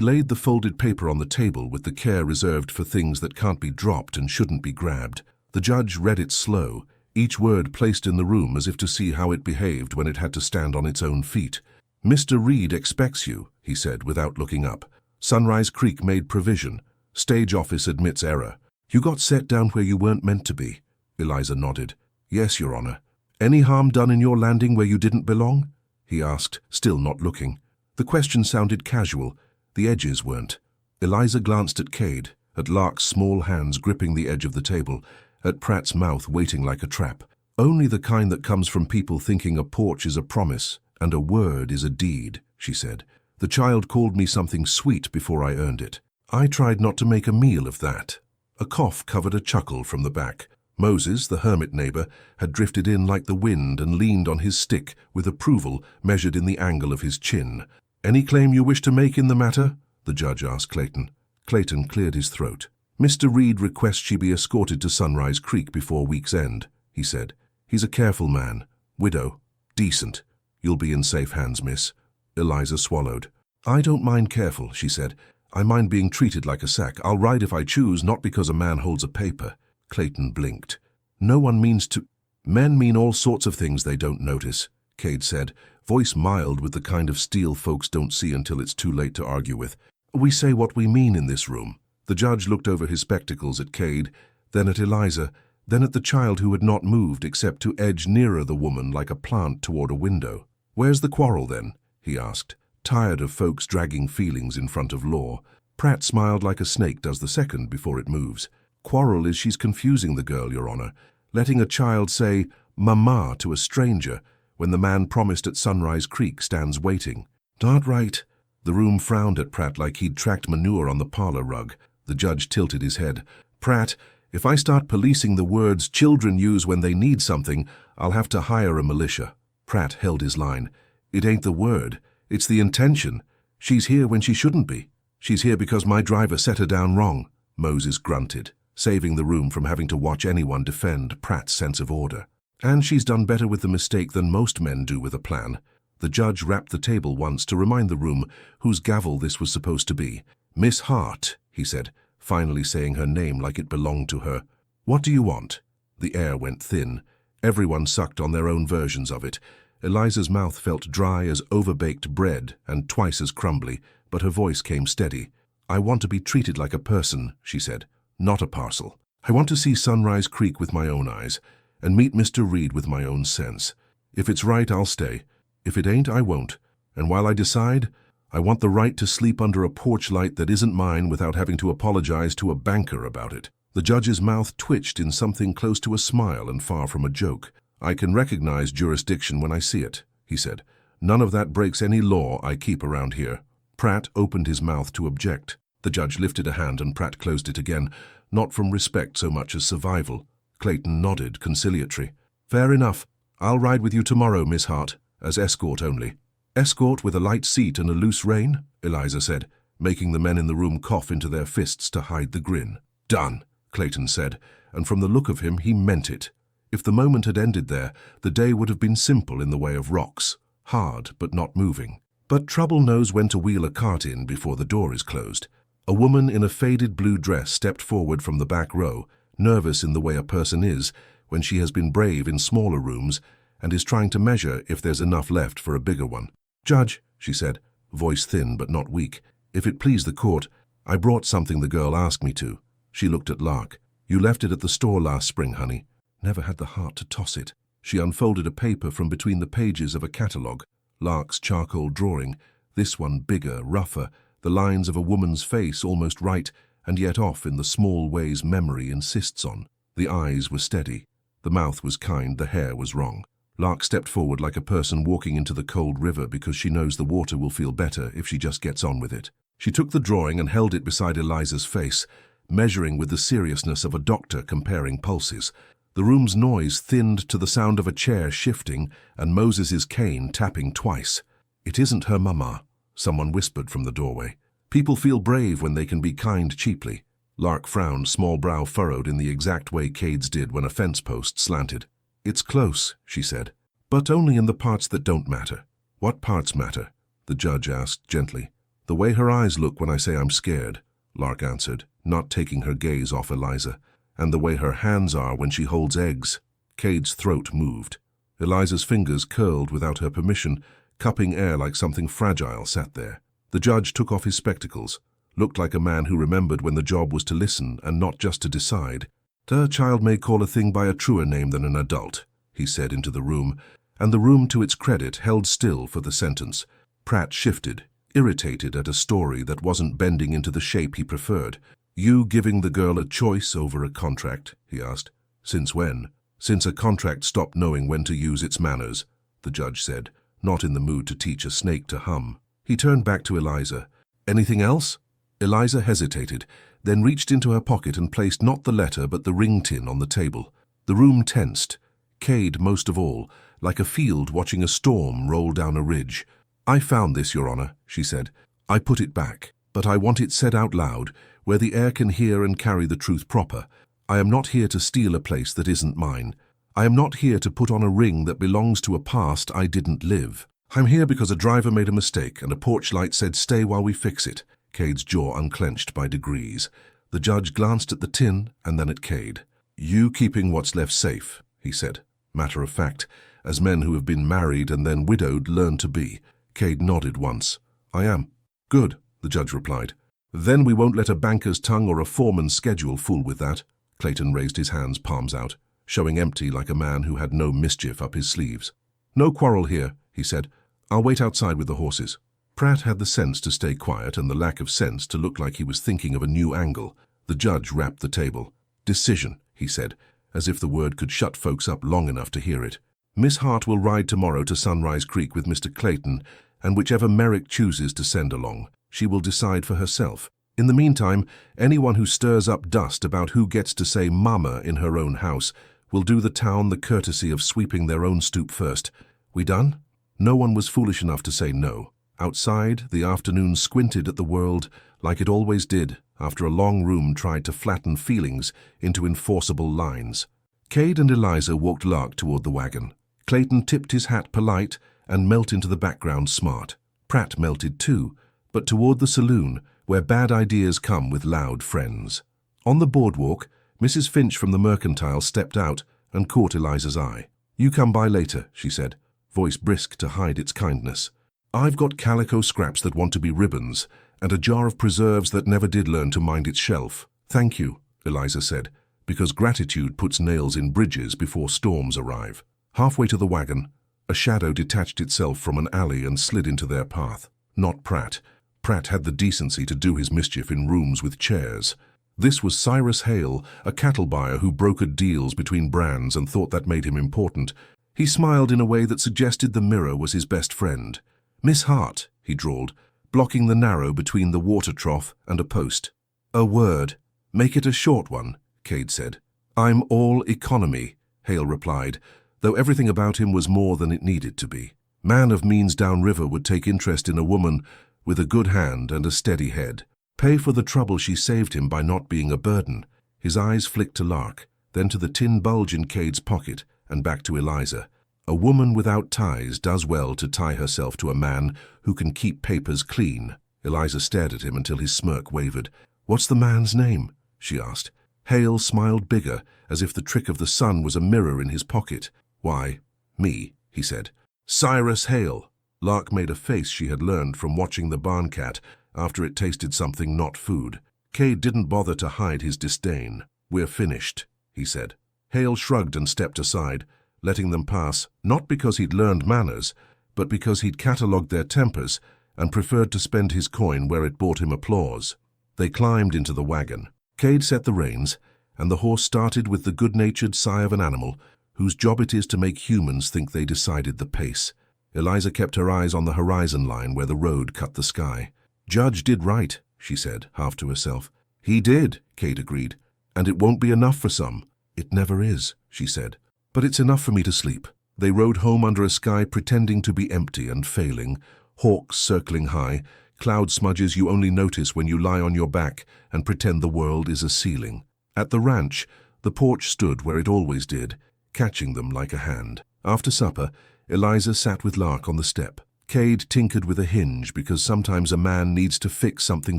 laid the folded paper on the table with the care reserved for things that can't be dropped and shouldn't be grabbed. The judge read it slow, each word placed in the room as if to see how it behaved when it had to stand on its own feet. "Mr. Reed expects you," he said without looking up. "Sunrise Creek made provision. Stage office admits error. You got set down where you weren't meant to be." Eliza nodded. "Yes, Your Honor." "Any harm done in your landing where you didn't belong?" he asked, still not looking. The question sounded casual. The edges weren't. Eliza glanced at Cade, at Lark's small hands gripping the edge of the table, at Pratt's mouth waiting like a trap. "Only the kind that comes from people thinking a porch is a promise and a word is a deed," she said. "The child called me something sweet before I earned it. I tried not to make a meal of that." A cough covered a chuckle from the back. Moses, the hermit neighbor, had drifted in like the wind and leaned on his stick with approval measured in the angle of his chin. "Any claim you wish to make in the matter?" the judge asked Clayton. Clayton cleared his throat. "Mr. Reed requests she be escorted to Sunrise Creek before week's end," he said. "He's a careful man. Widow. Decent. You'll be in safe hands, miss." Eliza swallowed. "I don't mind careful," she said. "I mind being treated like a sack. I'll ride if I choose, not because a man holds a paper." Clayton blinked. "No one means to—" "Men mean all sorts of things they don't notice," Cade said, voice mild with the kind of steel folks don't see until it's too late to argue with. "We say what we mean in this room." The judge looked over his spectacles at Cade, then at Eliza, then at the child who had not moved except to edge nearer the woman like a plant toward a window. "Where's the quarrel, then?" he asked, tired of folks dragging feelings in front of law. Pratt smiled like a snake does the second before it moves. "Quarrel is she's confusing the girl, Your Honor, letting a child say, 'Mama' to a stranger, when the man promised at Sunrise Creek stands waiting." "Not right." The room frowned at Pratt like he'd tracked manure on the parlor rug. The judge tilted his head. "Pratt, if I start policing the words children use when they need something, I'll have to hire a militia." Pratt held his line. "It ain't the word. It's the intention. She's here when she shouldn't be. She's here because my driver set her down wrong." Moses grunted, saving the room from having to watch anyone defend Pratt's sense of order. "And she's done better with the mistake than most men do with a plan." The judge rapped the table once to remind the room whose gavel this was supposed to be. "Miss Hart," he said, finally saying her name like it belonged to her. "What do you want?" The air went thin. Everyone sucked on their own versions of it. Eliza's mouth felt dry as overbaked bread and twice as crumbly, but her voice came steady. "I want to be treated like a person," she said, "not a parcel. I want to see Sunrise Creek with my own eyes, and meet Mr. Reed with my own sense. If it's right, I'll stay. If it ain't, I won't. And while I decide, I want the right to sleep under a porch light that isn't mine without having to apologize to a banker about it." The judge's mouth twitched in something close to a smile and far from a joke. "I can recognize jurisdiction when I see it," he said. "None of that breaks any law I keep around here." Pratt opened his mouth to object. The judge lifted a hand and Pratt closed it again, not from respect so much as survival. Clayton nodded, conciliatory. "Fair enough. I'll ride with you tomorrow, Miss Hart, as escort only." "Escort with a light seat and a loose rein?" Eliza said, making the men in the room cough into their fists to hide the grin. "Done," Clayton said, and from the look of him, he meant it. If the moment had ended there, the day would have been simple in the way of rocks, hard but not moving. But trouble knows when to wheel a cart in before the door is closed. A woman in a faded blue dress stepped forward from the back row, nervous in the way a person is when she has been brave in smaller rooms and is trying to measure if there's enough left for a bigger one. "Judge," she said, voice thin but not weak, "if it please the court, I brought something the girl asked me to." She looked at Lark. "You left it at the store last spring, honey." Never had the heart to toss it. She unfolded a paper from between the pages of a catalogue. Lark's charcoal drawing, this one bigger, rougher, the lines of a woman's face almost right, and yet off in the small ways memory insists on. The eyes were steady. The mouth was kind, the hair was wrong. Lark stepped forward like a person walking into the cold river because she knows the water will feel better if she just gets on with it. She took the drawing and held it beside Eliza's face, measuring with the seriousness of a doctor comparing pulses. The room's noise thinned to the sound of a chair shifting and Moses's cane tapping twice. "It isn't her mama," someone whispered from the doorway. "People feel brave when they can be kind cheaply." Lark frowned, small brow furrowed in the exact way Cade's did when a fence post slanted. "It's close," she said, "but only in the parts that don't matter." "What parts matter?" the judge asked gently. "The way her eyes look when I say I'm scared," Lark answered, not taking her gaze off Eliza. "And the way her hands are when she holds eggs." Cade's throat moved. Eliza's fingers curled without her permission, cupping air like something fragile sat there. The judge took off his spectacles, looked like a man who remembered when the job was to listen and not just to decide. "A child may call a thing by a truer name than an adult," he said into the room, and the room, to its credit, held still for the sentence. Pratt shifted, irritated at a story that wasn't bending into the shape he preferred. "You giving the girl a choice over a contract?" he asked. "Since when?" "Since a contract stopped knowing when to use its manners," the judge said, not in the mood to teach a snake to hum. He turned back to Eliza. "Anything else?" Eliza hesitated, then reached into her pocket and placed not the letter but the ring tin on the table. The room tensed, Cade most of all, like a field watching a storm roll down a ridge. "I found this, Your Honor," she said. "I put it back, but I want it said out loud, where the air can hear and carry the truth proper. I am not here to steal a place that isn't mine. I am not here to put on a ring that belongs to a past I didn't live. I'm here because a driver made a mistake and a porch light said stay while we fix it." Cade's jaw unclenched by degrees. The judge glanced at the tin and then at Cade. "You keeping what's left safe," he said, matter of fact, as men who have been married and then widowed learn to be. Cade nodded once. "I am." "Good," the judge replied. "Then we won't let a banker's tongue or a foreman's schedule fool with that." Clayton raised his hands, palms out, showing empty like a man who had no mischief up his sleeves. "No quarrel here," he said. "I'll wait outside with the horses." Pratt had the sense to stay quiet and the lack of sense to look like he was thinking of a new angle. The judge rapped the table. "Decision," he said, as if the word could shut folks up long enough to hear it. "Miss Hart will ride tomorrow to Sunrise Creek with Mr. Clayton, and whichever Merrick chooses to send along, she will decide for herself. In the meantime, anyone who stirs up dust about who gets to say mama in her own house will do the town the courtesy of sweeping their own stoop first. We done?" No one was foolish enough to say no. Outside, the afternoon squinted at the world like it always did after a long room tried to flatten feelings into enforceable lines. Cade and Eliza walked Lark toward the wagon. Clayton tipped his hat polite and melted into the background smart. Pratt melted too, but toward the saloon, where bad ideas come with loud friends. On the boardwalk, Mrs. Finch from the Mercantile stepped out and caught Eliza's eye. "You come by later," she said, voice brisk to hide its kindness. "I've got calico scraps that want to be ribbons, and a jar of preserves that never did learn to mind its shelf." "Thank you," Eliza said, because gratitude puts nails in bridges before storms arrive. Halfway to the wagon, a shadow detached itself from an alley and slid into their path. Not Pratt. Pratt had the decency to do his mischief in rooms with chairs. This was Cyrus Hale, a cattle buyer who brokered deals between brands and thought that made him important. He smiled in a way that suggested the mirror was his best friend. "Miss Hart," he drawled, blocking the narrow between the water trough and a post. "A word. Make it a short one," Cade said. "I'm all economy," Hale replied, though everything about him was more than it needed to be. Man of means downriver would take interest in a woman with a good hand and a steady head. Pay for the trouble she saved him by not being a burden. His eyes flicked to Lark, then to the tin bulge in Cade's pocket, and back to Eliza. A woman without ties does well to tie herself to a man who can keep papers clean. Eliza stared at him until his smirk wavered. "What's the man's name?" she asked. Hale smiled bigger, as if the trick of the sun was a mirror in his pocket. "Why, "Me," he said. "Cyrus Hale." Lark made a face she had learned from watching the barn cat after it tasted something not food. Cade didn't bother to hide his disdain. "We're finished," he said. Hale shrugged and stepped aside, letting them pass, not because he'd learned manners, but because he'd catalogued their tempers and preferred to spend his coin where it brought him applause. They climbed into the wagon. Cade set the reins, and the horse started with the good-natured sigh of an animal whose job it is to make humans think they decided the pace. Eliza kept her eyes on the horizon line where the road cut the sky. "Judge did right," she said, half to herself. "He did," Cade agreed. "And it won't be enough for some." "It never is," she said. "But it's enough for me to sleep." They rode home under a sky pretending to be empty and failing, hawks circling high, cloud smudges you only notice when you lie on your back and pretend the world is a ceiling. At the ranch, the porch stood where it always did, catching them like a hand. After supper, Eliza sat with Lark on the step. Cade tinkered with a hinge because sometimes a man needs to fix something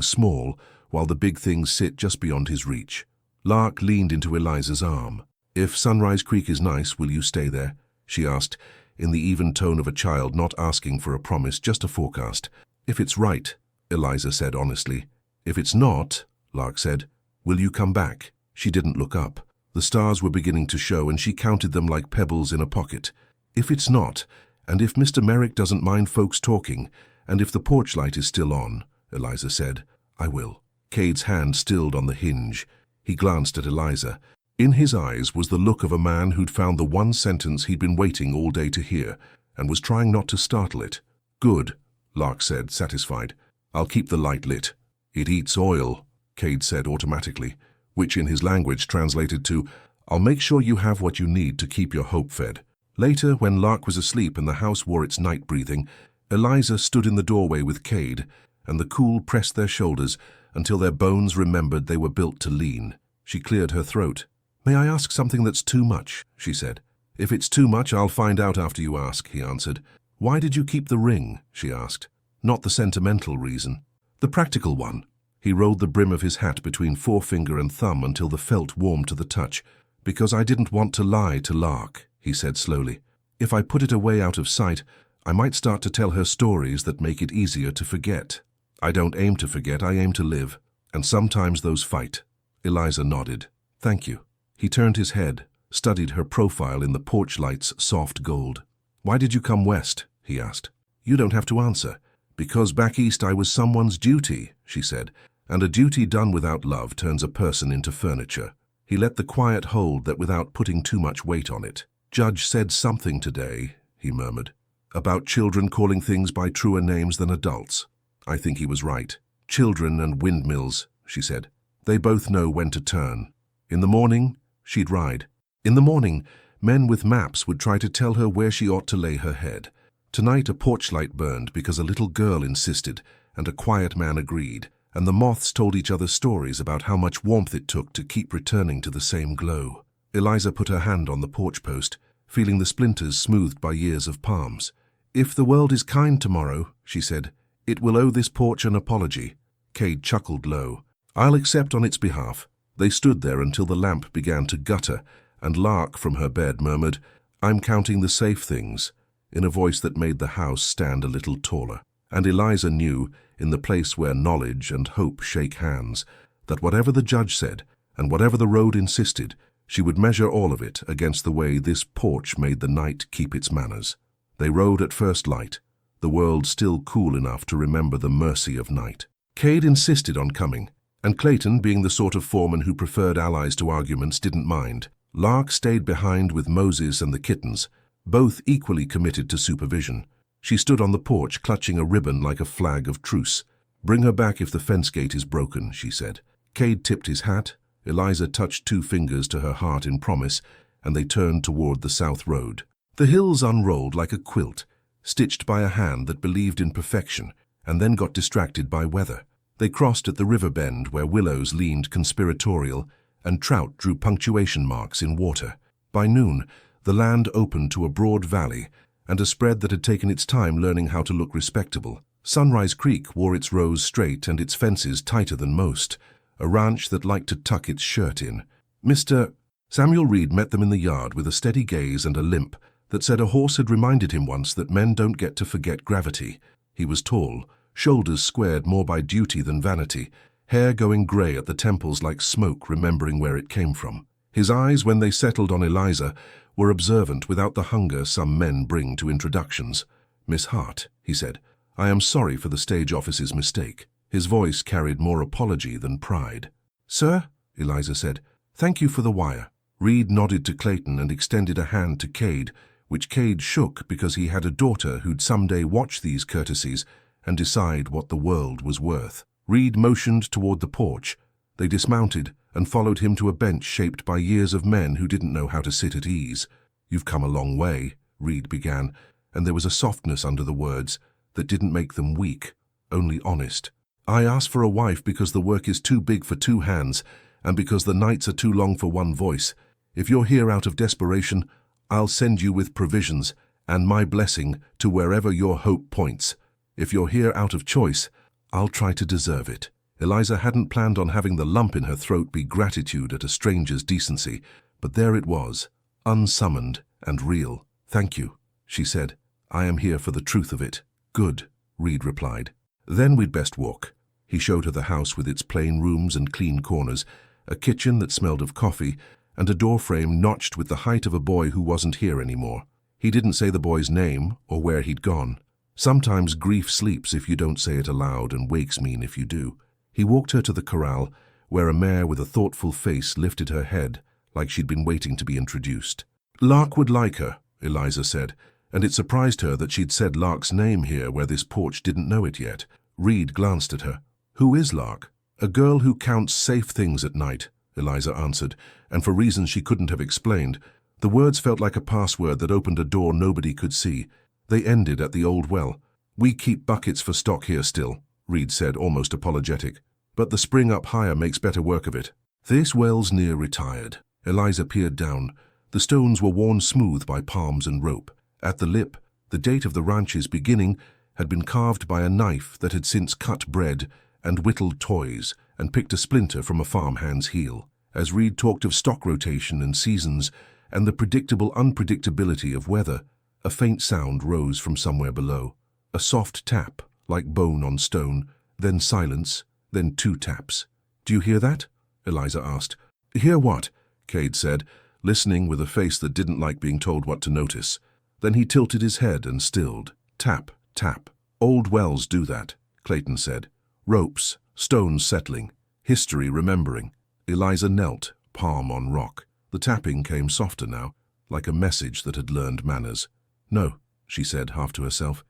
small while the big things sit just beyond his reach. Lark leaned into Eliza's arm. "If Sunrise Creek is nice, will you stay there?" she asked, in the even tone of a child not asking for a promise, just a forecast. "If it's right," Eliza said honestly. "If it's not," Lark said, "will you come back?" She didn't look up. The stars were beginning to show, and she counted them like pebbles in a pocket. "If it's not, and if Mr. Merrick doesn't mind folks talking, and if the porch light is still on," Eliza said, "I will." Cade's hand stilled on the hinge. He glanced at Eliza. In his eyes was the look of a man who'd found the one sentence he'd been waiting all day to hear, and was trying not to startle it. "Good," Lark said, satisfied. "I'll keep the light lit." "It eats oil," Cade said automatically, which in his language translated to, "I'll make sure you have what you need to keep your hope fed." Later, when Lark was asleep and the house wore its night breathing, Eliza stood in the doorway with Cade, and the cool pressed their shoulders until their bones remembered they were built to lean. She cleared her throat. "May I ask something that's too much?" she said. "If it's too much, I'll find out after you ask," he answered. "Why did you keep the ring?" she asked. "Not the sentimental reason." "The practical one." He rolled the brim of his hat between forefinger and thumb until the felt warmed to the touch. "Because I didn't want to lie to Lark," he said slowly. "If I put it away out of sight, I might start to tell her stories that make it easier to forget. I don't aim to forget, I aim to live. And sometimes those fight." Eliza nodded. "Thank you." He turned his head, studied her profile in the porch light's soft gold. "Why did you come west?" he asked. "You don't have to answer." "Because back east I was someone's duty," she said, "and a duty done without love turns a person into furniture." He let the quiet hold that without putting too much weight on it. "Judge said something today," he murmured, "about children calling things by truer names than adults. I think he was right. Children and windmills," she said. "They both know when to turn. In the morning, she'd ride. In the morning, men with maps would try to tell her where she ought to lay her head. Tonight a porch light burned because a little girl insisted, and a quiet man agreed, and the moths told each other stories about how much warmth it took to keep returning to the same glow." Eliza put her hand on the porch post, feeling the splinters smoothed by years of palms. "If the world is kind tomorrow," she said, "it will owe this porch an apology." Cade chuckled low. "I'll accept on its behalf." They stood there until the lamp began to gutter, and Lark from her bed murmured, "I'm counting the safe things," in a voice that made the house stand a little taller. And Eliza knew, in the place where knowledge and hope shake hands, that whatever the judge said, and whatever the road insisted, she would measure all of it against the way this porch made the night keep its manners. They rode at first light, the world still cool enough to remember the mercy of night. Cade insisted on coming, and Clayton, being the sort of foreman who preferred allies to arguments, didn't mind. Lark stayed behind with Moses and the kittens, both equally committed to supervision. She stood on the porch, clutching a ribbon like a flag of truce. "Bring her back if the fence gate is broken," she said. Cade tipped his hat, Eliza touched 2 fingers to her heart in promise, and they turned toward the south road. The hills unrolled like a quilt, stitched by a hand that believed in perfection, and then got distracted by weather. They crossed at the river bend where willows leaned conspiratorial and trout drew punctuation marks in water. By noon, the land opened to a broad valley and a spread that had taken its time learning how to look respectable. Sunrise Creek wore its rows straight and its fences tighter than most, a ranch that liked to tuck its shirt in. Mr. Samuel Reed met them in the yard with a steady gaze and a limp, that said a horse had reminded him once that men don't get to forget gravity. He was tall, shoulders squared more by duty than vanity, hair going grey at the temples like smoke remembering where it came from. His eyes, when they settled on Eliza, were observant without the hunger some men bring to introductions. "Miss Hart," he said, "I am sorry for the stage office's mistake." His voice carried more apology than pride. "Sir," Eliza said, "thank you for the wire." Reed nodded to Clayton and extended a hand to Cade, which Cade shook because he had a daughter who'd someday watch these courtesies and decide what the world was worth. Reed motioned toward the porch. They dismounted and followed him to a bench shaped by years of men who didn't know how to sit at ease. "You've come a long way," Reed began, and there was a softness under the words that didn't make them weak, only honest. "I asked for a wife because the work is too big for two hands and because the nights are too long for one voice. If you're here out of desperation, I'll send you with provisions and my blessing to wherever your hope points. If you're here out of choice, I'll try to deserve it." Eliza hadn't planned on having the lump in her throat be gratitude at a stranger's decency, but there it was, unsummoned and real. "Thank you," she said. "I am here for the truth of it." "Good," Reed replied. "Then we'd best walk." He showed her the house with its plain rooms and clean corners, a kitchen that smelled of coffee, and a doorframe notched with the height of a boy who wasn't here anymore. He didn't say the boy's name or where he'd gone. Sometimes grief sleeps if you don't say it aloud and wakes mean if you do. He walked her to the corral, where a mare with a thoughtful face lifted her head like she'd been waiting to be introduced. "Lark would like her," Eliza said, and it surprised her that she'd said Lark's name here where this porch didn't know it yet. Reed glanced at her. "Who is Lark?" "A girl who counts safe things at night," Eliza answered, and for reasons she couldn't have explained. The words felt like a password that opened a door nobody could see. They ended at the old well. "We keep buckets for stock here still," Reed said, almost apologetic. "But the spring up higher makes better work of it." "This well's near retired." Eliza peered down. The stones were worn smooth by palms and rope. At the lip, the date of the ranch's beginning had been carved by a knife that had since cut bread and whittled toys and picked a splinter from a farmhand's heel. As Reed talked of stock rotation and seasons and the predictable unpredictability of weather, a faint sound rose from somewhere below. A soft tap, like bone on stone, then silence, then two taps. "Do you hear that?" Eliza asked. "Hear what?" Cade said, listening with a face that didn't like being told what to notice. Then he tilted his head and stilled. "Tap, tap. Old wells do that," Clayton said. "Ropes, stones settling, history remembering." Eliza knelt, palm on rock. The tapping came softer now, like a message that had learned manners. "No," she said, half to herself.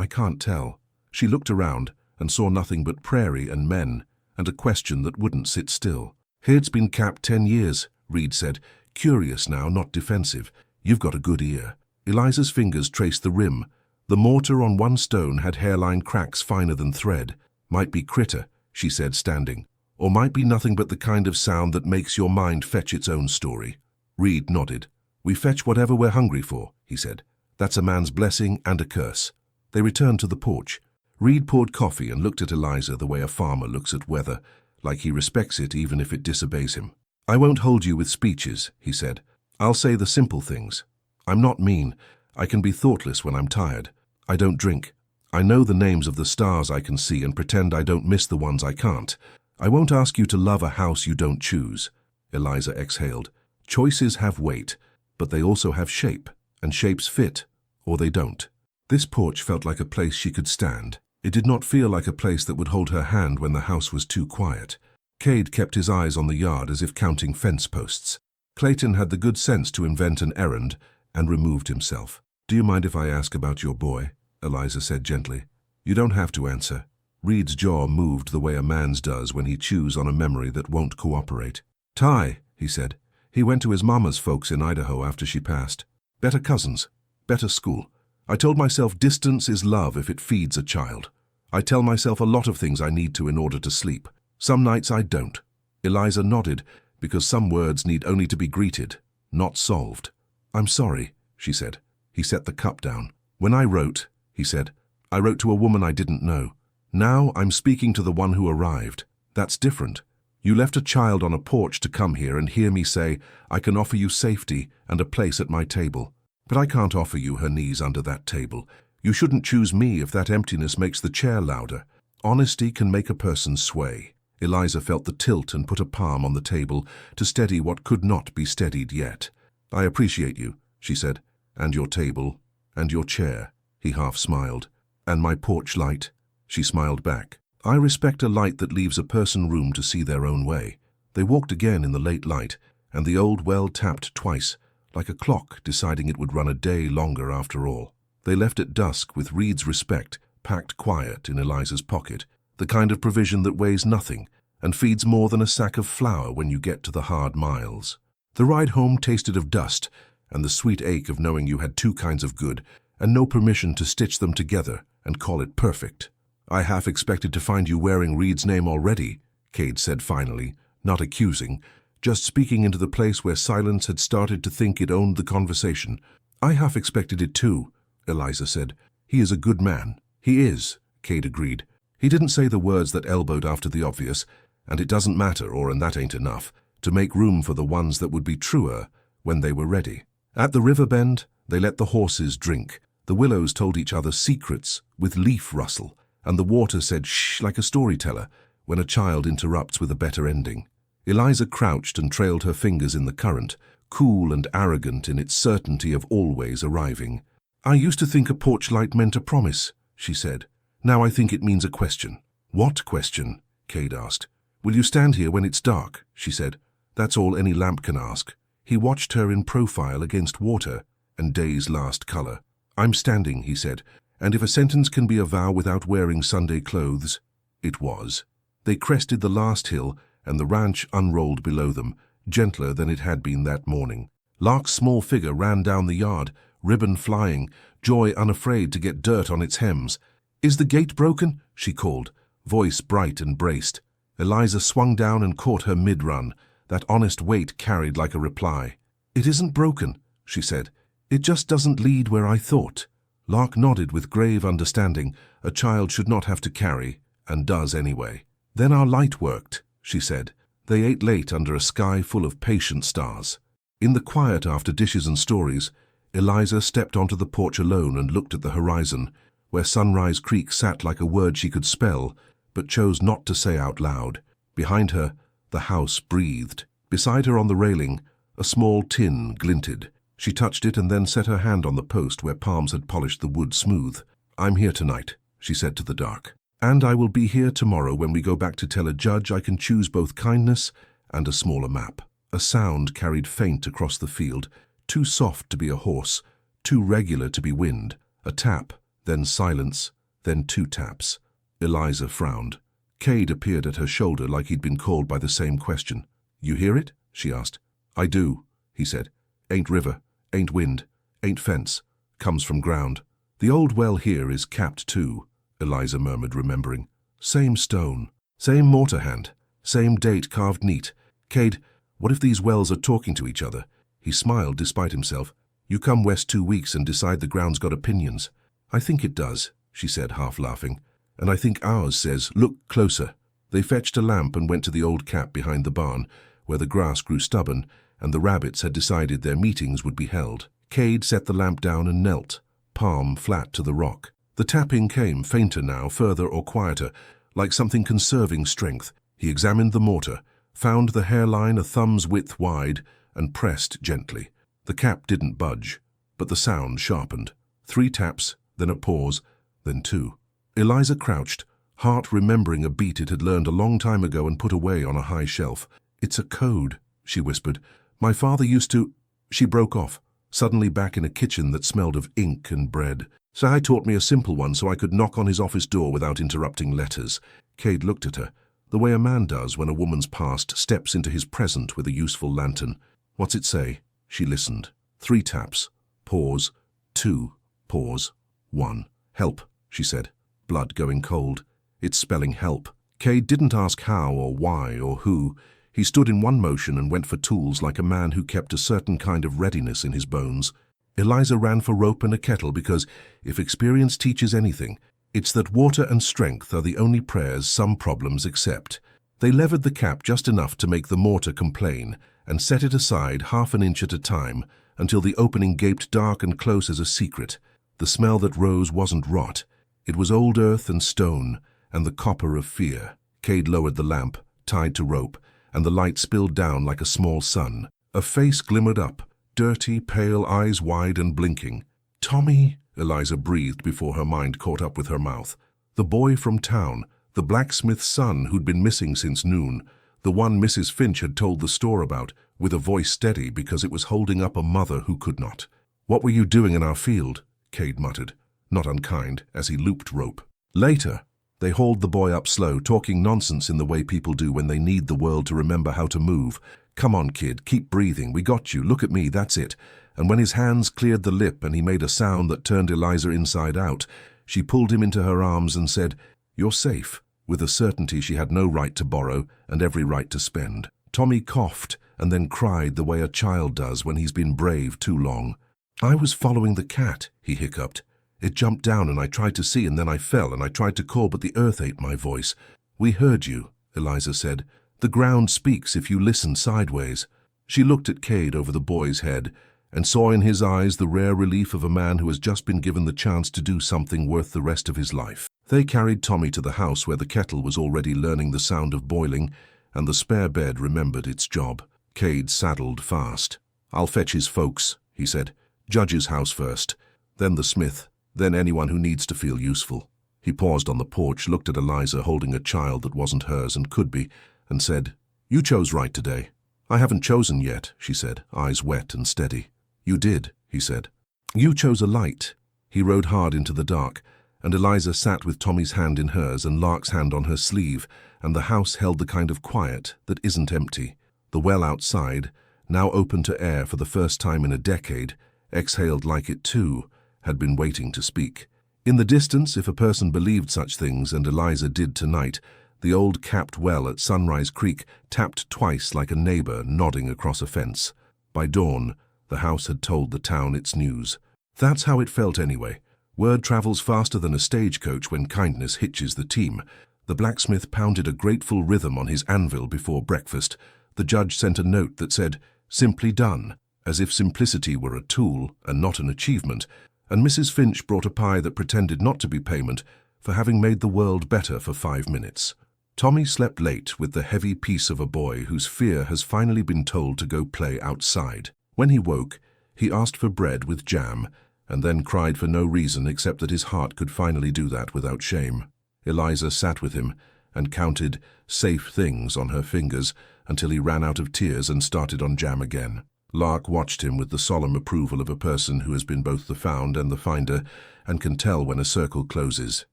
I can't tell." She looked around and saw nothing but prairie and men, and a question that wouldn't sit still. "Here's been capped 10 years, Reed said. "Curious now, not defensive. You've got a good ear." Eliza's fingers traced the rim. The mortar on one stone had hairline cracks finer than thread. "Might be critter," she said, standing. "Or might be nothing but the kind of sound that makes your mind fetch its own story." Reed nodded. "We fetch whatever we're hungry for," he said. "That's a man's blessing and a curse." They returned to the porch. Reed poured coffee and looked at Eliza the way a farmer looks at weather, like he respects it even if it disobeys him. "I won't hold you with speeches," he said. "I'll say the simple things. I'm not mean. I can be thoughtless when I'm tired. I don't drink. I know the names of the stars I can see and pretend I don't miss the ones I can't. I won't ask you to love a house you don't choose." Eliza exhaled. "Choices have weight, but they also have shape, and shapes fit, or they don't." This porch felt like a place she could stand. It did not feel like a place that would hold her hand when the house was too quiet. Cade kept his eyes on the yard as if counting fence posts. Clayton had the good sense to invent an errand and removed himself. "Do you mind if I ask about your boy?" Eliza said gently. "You don't have to answer." Reed's jaw moved the way a man's does when he chews on a memory that won't cooperate. "Ty," he said. "He went to his mama's folks in Idaho after she passed. Better cousins, better school. I told myself distance is love if it feeds a child. I tell myself a lot of things I need to in order to sleep. Some nights I don't." Eliza nodded, because some words need only to be greeted, not solved. "I'm sorry," she said. He set the cup down. "When I wrote," he said, "I wrote to a woman I didn't know. Now I'm speaking to the one who arrived. That's different. You left a child on a porch to come here and hear me say, I can offer you safety and a place at my table. But I can't offer you her knees under that table. You shouldn't choose me if that emptiness makes the chair louder. Honesty can make a person sway. Eliza felt the tilt and put a palm on the table to steady what could not be steadied yet. I appreciate you, she said. And your table, and your chair, he half smiled. And my porch light, she smiled back. I respect a light that leaves a person room to see their own way. They walked again in the late light, and the old well tapped twice, like a clock deciding it would run a day longer after all. They left at dusk with Reed's respect packed quiet in Eliza's pocket, the kind of provision that weighs nothing and feeds more than a sack of flour when you get to the hard miles. The ride home tasted of dust and the sweet ache of knowing you had two kinds of good and no permission to stitch them together and call it perfect. I half expected to find you wearing Reed's name already, Cade said finally, not accusing, just speaking into the place where silence had started to think it owned the conversation. I half expected it too, Eliza said. He is a good man. He is, Cade agreed. He didn't say the words that elbowed after the obvious, and it doesn't matter, or and that ain't enough, to make room for the ones that would be truer when they were ready. At the river bend, they let the horses drink. The willows told each other secrets with leaf rustle, and the water said shh like a storyteller when a child interrupts with a better ending. Eliza crouched and trailed her fingers in the current, cool and arrogant in its certainty of always arriving. I used to think a porch light meant a promise, she said. Now I think it means a question. What question? Cade asked. Will you stand here when it's dark? She said. That's all any lamp can ask. He watched her in profile against water and day's last color. I'm standing, he said, and if a sentence can be a vow without wearing Sunday clothes, it was. They crested the last hill, and the ranch unrolled below them, gentler than it had been that morning. Lark's small figure ran down the yard, ribbon flying, Joy unafraid to get dirt on its hems. Is the gate broken? She called, voice bright and braced. Eliza swung down and caught her mid-run, that honest weight carried like a reply. It isn't broken, she said. It just doesn't lead where I thought. Lark nodded with grave understanding. A child should not have to carry, and does anyway. Then our light worked, she said. They ate late under a sky full of patient stars. In the quiet after dishes and stories, Eliza stepped onto the porch alone and looked at the horizon, where Sunrise Creek sat like a word she could spell, but chose not to say out loud. Behind her, the house breathed. Beside her on the railing, a small tin glinted. She touched it and then set her hand on the post where palms had polished the wood smooth. I'm here tonight, she said to the dark. And I will be here tomorrow when we go back to tell a judge I can choose both kindness and a smaller map. A sound carried faint across the field, too soft to be a horse, too regular to be wind. A tap, then silence, then two taps. Eliza frowned. Cade appeared at her shoulder like he'd been called by the same question. You hear it? She asked. I do, he said. Ain't river, ain't wind, ain't fence, comes from ground. The old well here is capped too, Eliza murmured, remembering. Same stone, same mortar hand, same date carved neat. Cade, what if these wells are talking to each other? He smiled despite himself. You come west 2 weeks and decide the ground's got opinions. I think it does, she said, half laughing. And I think ours says, look closer. They fetched a lamp and went to the old cap behind the barn, where the grass grew stubborn, and the rabbits had decided their meetings would be held. Cade set the lamp down and knelt, palm flat to the rock. The tapping came, fainter now, further or quieter, like something conserving strength. He examined the mortar, found the hairline a thumb's width wide, and pressed gently. The cap didn't budge, but the sound sharpened. 3 taps, then a pause, then 2. Eliza crouched, heart remembering a beat it had learned a long time ago and put away on a high shelf. It's a code, she whispered. My father used to... She broke off, suddenly back in a kitchen that smelled of ink and bread. Sai taught me a simple one so I could knock on his office door without interrupting letters. Cade looked at her, the way a man does when a woman's past steps into his present with a useful lantern. What's it say? She listened. 3 taps. Pause. 2. Pause. 1. Help, she said, blood going cold. It's spelling help. Cade didn't ask how or why or who. He stood in one motion and went for tools like a man who kept a certain kind of readiness in his bones. Eliza ran for rope and a kettle because, if experience teaches anything, it's that water and strength are the only prayers some problems accept. They levered the cap just enough to make the mortar complain and set it aside 1/2 inch at a time until the opening gaped dark and close as a secret. The smell that rose wasn't rot. It was old earth and stone, and the copper of fear. Cade lowered the lamp, tied to rope, and the light spilled down like a small sun. A face glimmered up, dirty, pale, eyes wide and blinking. "Tommy," Eliza breathed before her mind caught up with her mouth. The boy from town, the blacksmith's son who'd been missing since noon, the one Mrs. Finch had told the store about, with a voice steady because it was holding up a mother who could not. "What were you doing in our field?" Cade muttered, not unkind, as he looped rope. Later, they hauled the boy up slow, talking nonsense in the way people do when they need the world to remember how to move. "Come on, kid, keep breathing, we got you, look at me, that's it." And when his hands cleared the lip and he made a sound that turned Eliza inside out, she pulled him into her arms and said, "You're safe," with a certainty she had no right to borrow and every right to spend. Tommy coughed and then cried the way a child does when he's been brave too long. "I was following the cat," he hiccuped. "It jumped down and I tried to see and then I fell and I tried to call but the earth ate my voice." "We heard you," Eliza said. "The ground speaks if you listen sideways." She looked at Cade over the boy's head and saw in his eyes the rare relief of a man who has just been given the chance to do something worth the rest of his life. They carried Tommy to the house where the kettle was already learning the sound of boiling and the spare bed remembered its job. Cade saddled fast. "I'll fetch his folks," he said. "Judge's house first, then the smith, then anyone who needs to feel useful." He paused on the porch, looked at Eliza holding a child that wasn't hers and could be, and said, "You chose right today." "I haven't chosen yet," she said, eyes wet and steady. "You did," he said. "You chose a light." He rode hard into the dark, and Eliza sat with Tommy's hand in hers and Lark's hand on her sleeve, and the house held the kind of quiet that isn't empty. The well outside, now open to air for the first time in a decade, exhaled like it too had been waiting to speak. In the distance, if a person believed such things, and Eliza did tonight, the old capped well at Sunrise Creek tapped twice like a neighbor nodding across a fence. By dawn, the house had told the town its news. That's how it felt anyway. Word travels faster than a stagecoach when kindness hitches the team. The blacksmith pounded a grateful rhythm on his anvil before breakfast. The judge sent a note that said, "Simply done," as if simplicity were a tool and not an achievement, and Mrs. Finch brought a pie that pretended not to be payment for having made the world better for 5 minutes. Tommy slept late with the heavy peace of a boy whose fear has finally been told to go play outside. When he woke, he asked for bread with jam, and then cried for no reason except that his heart could finally do that without shame. Eliza sat with him and counted safe things on her fingers until he ran out of tears and started on jam again. Lark watched him with the solemn approval of a person who has been both the found and the finder and can tell when a circle closes.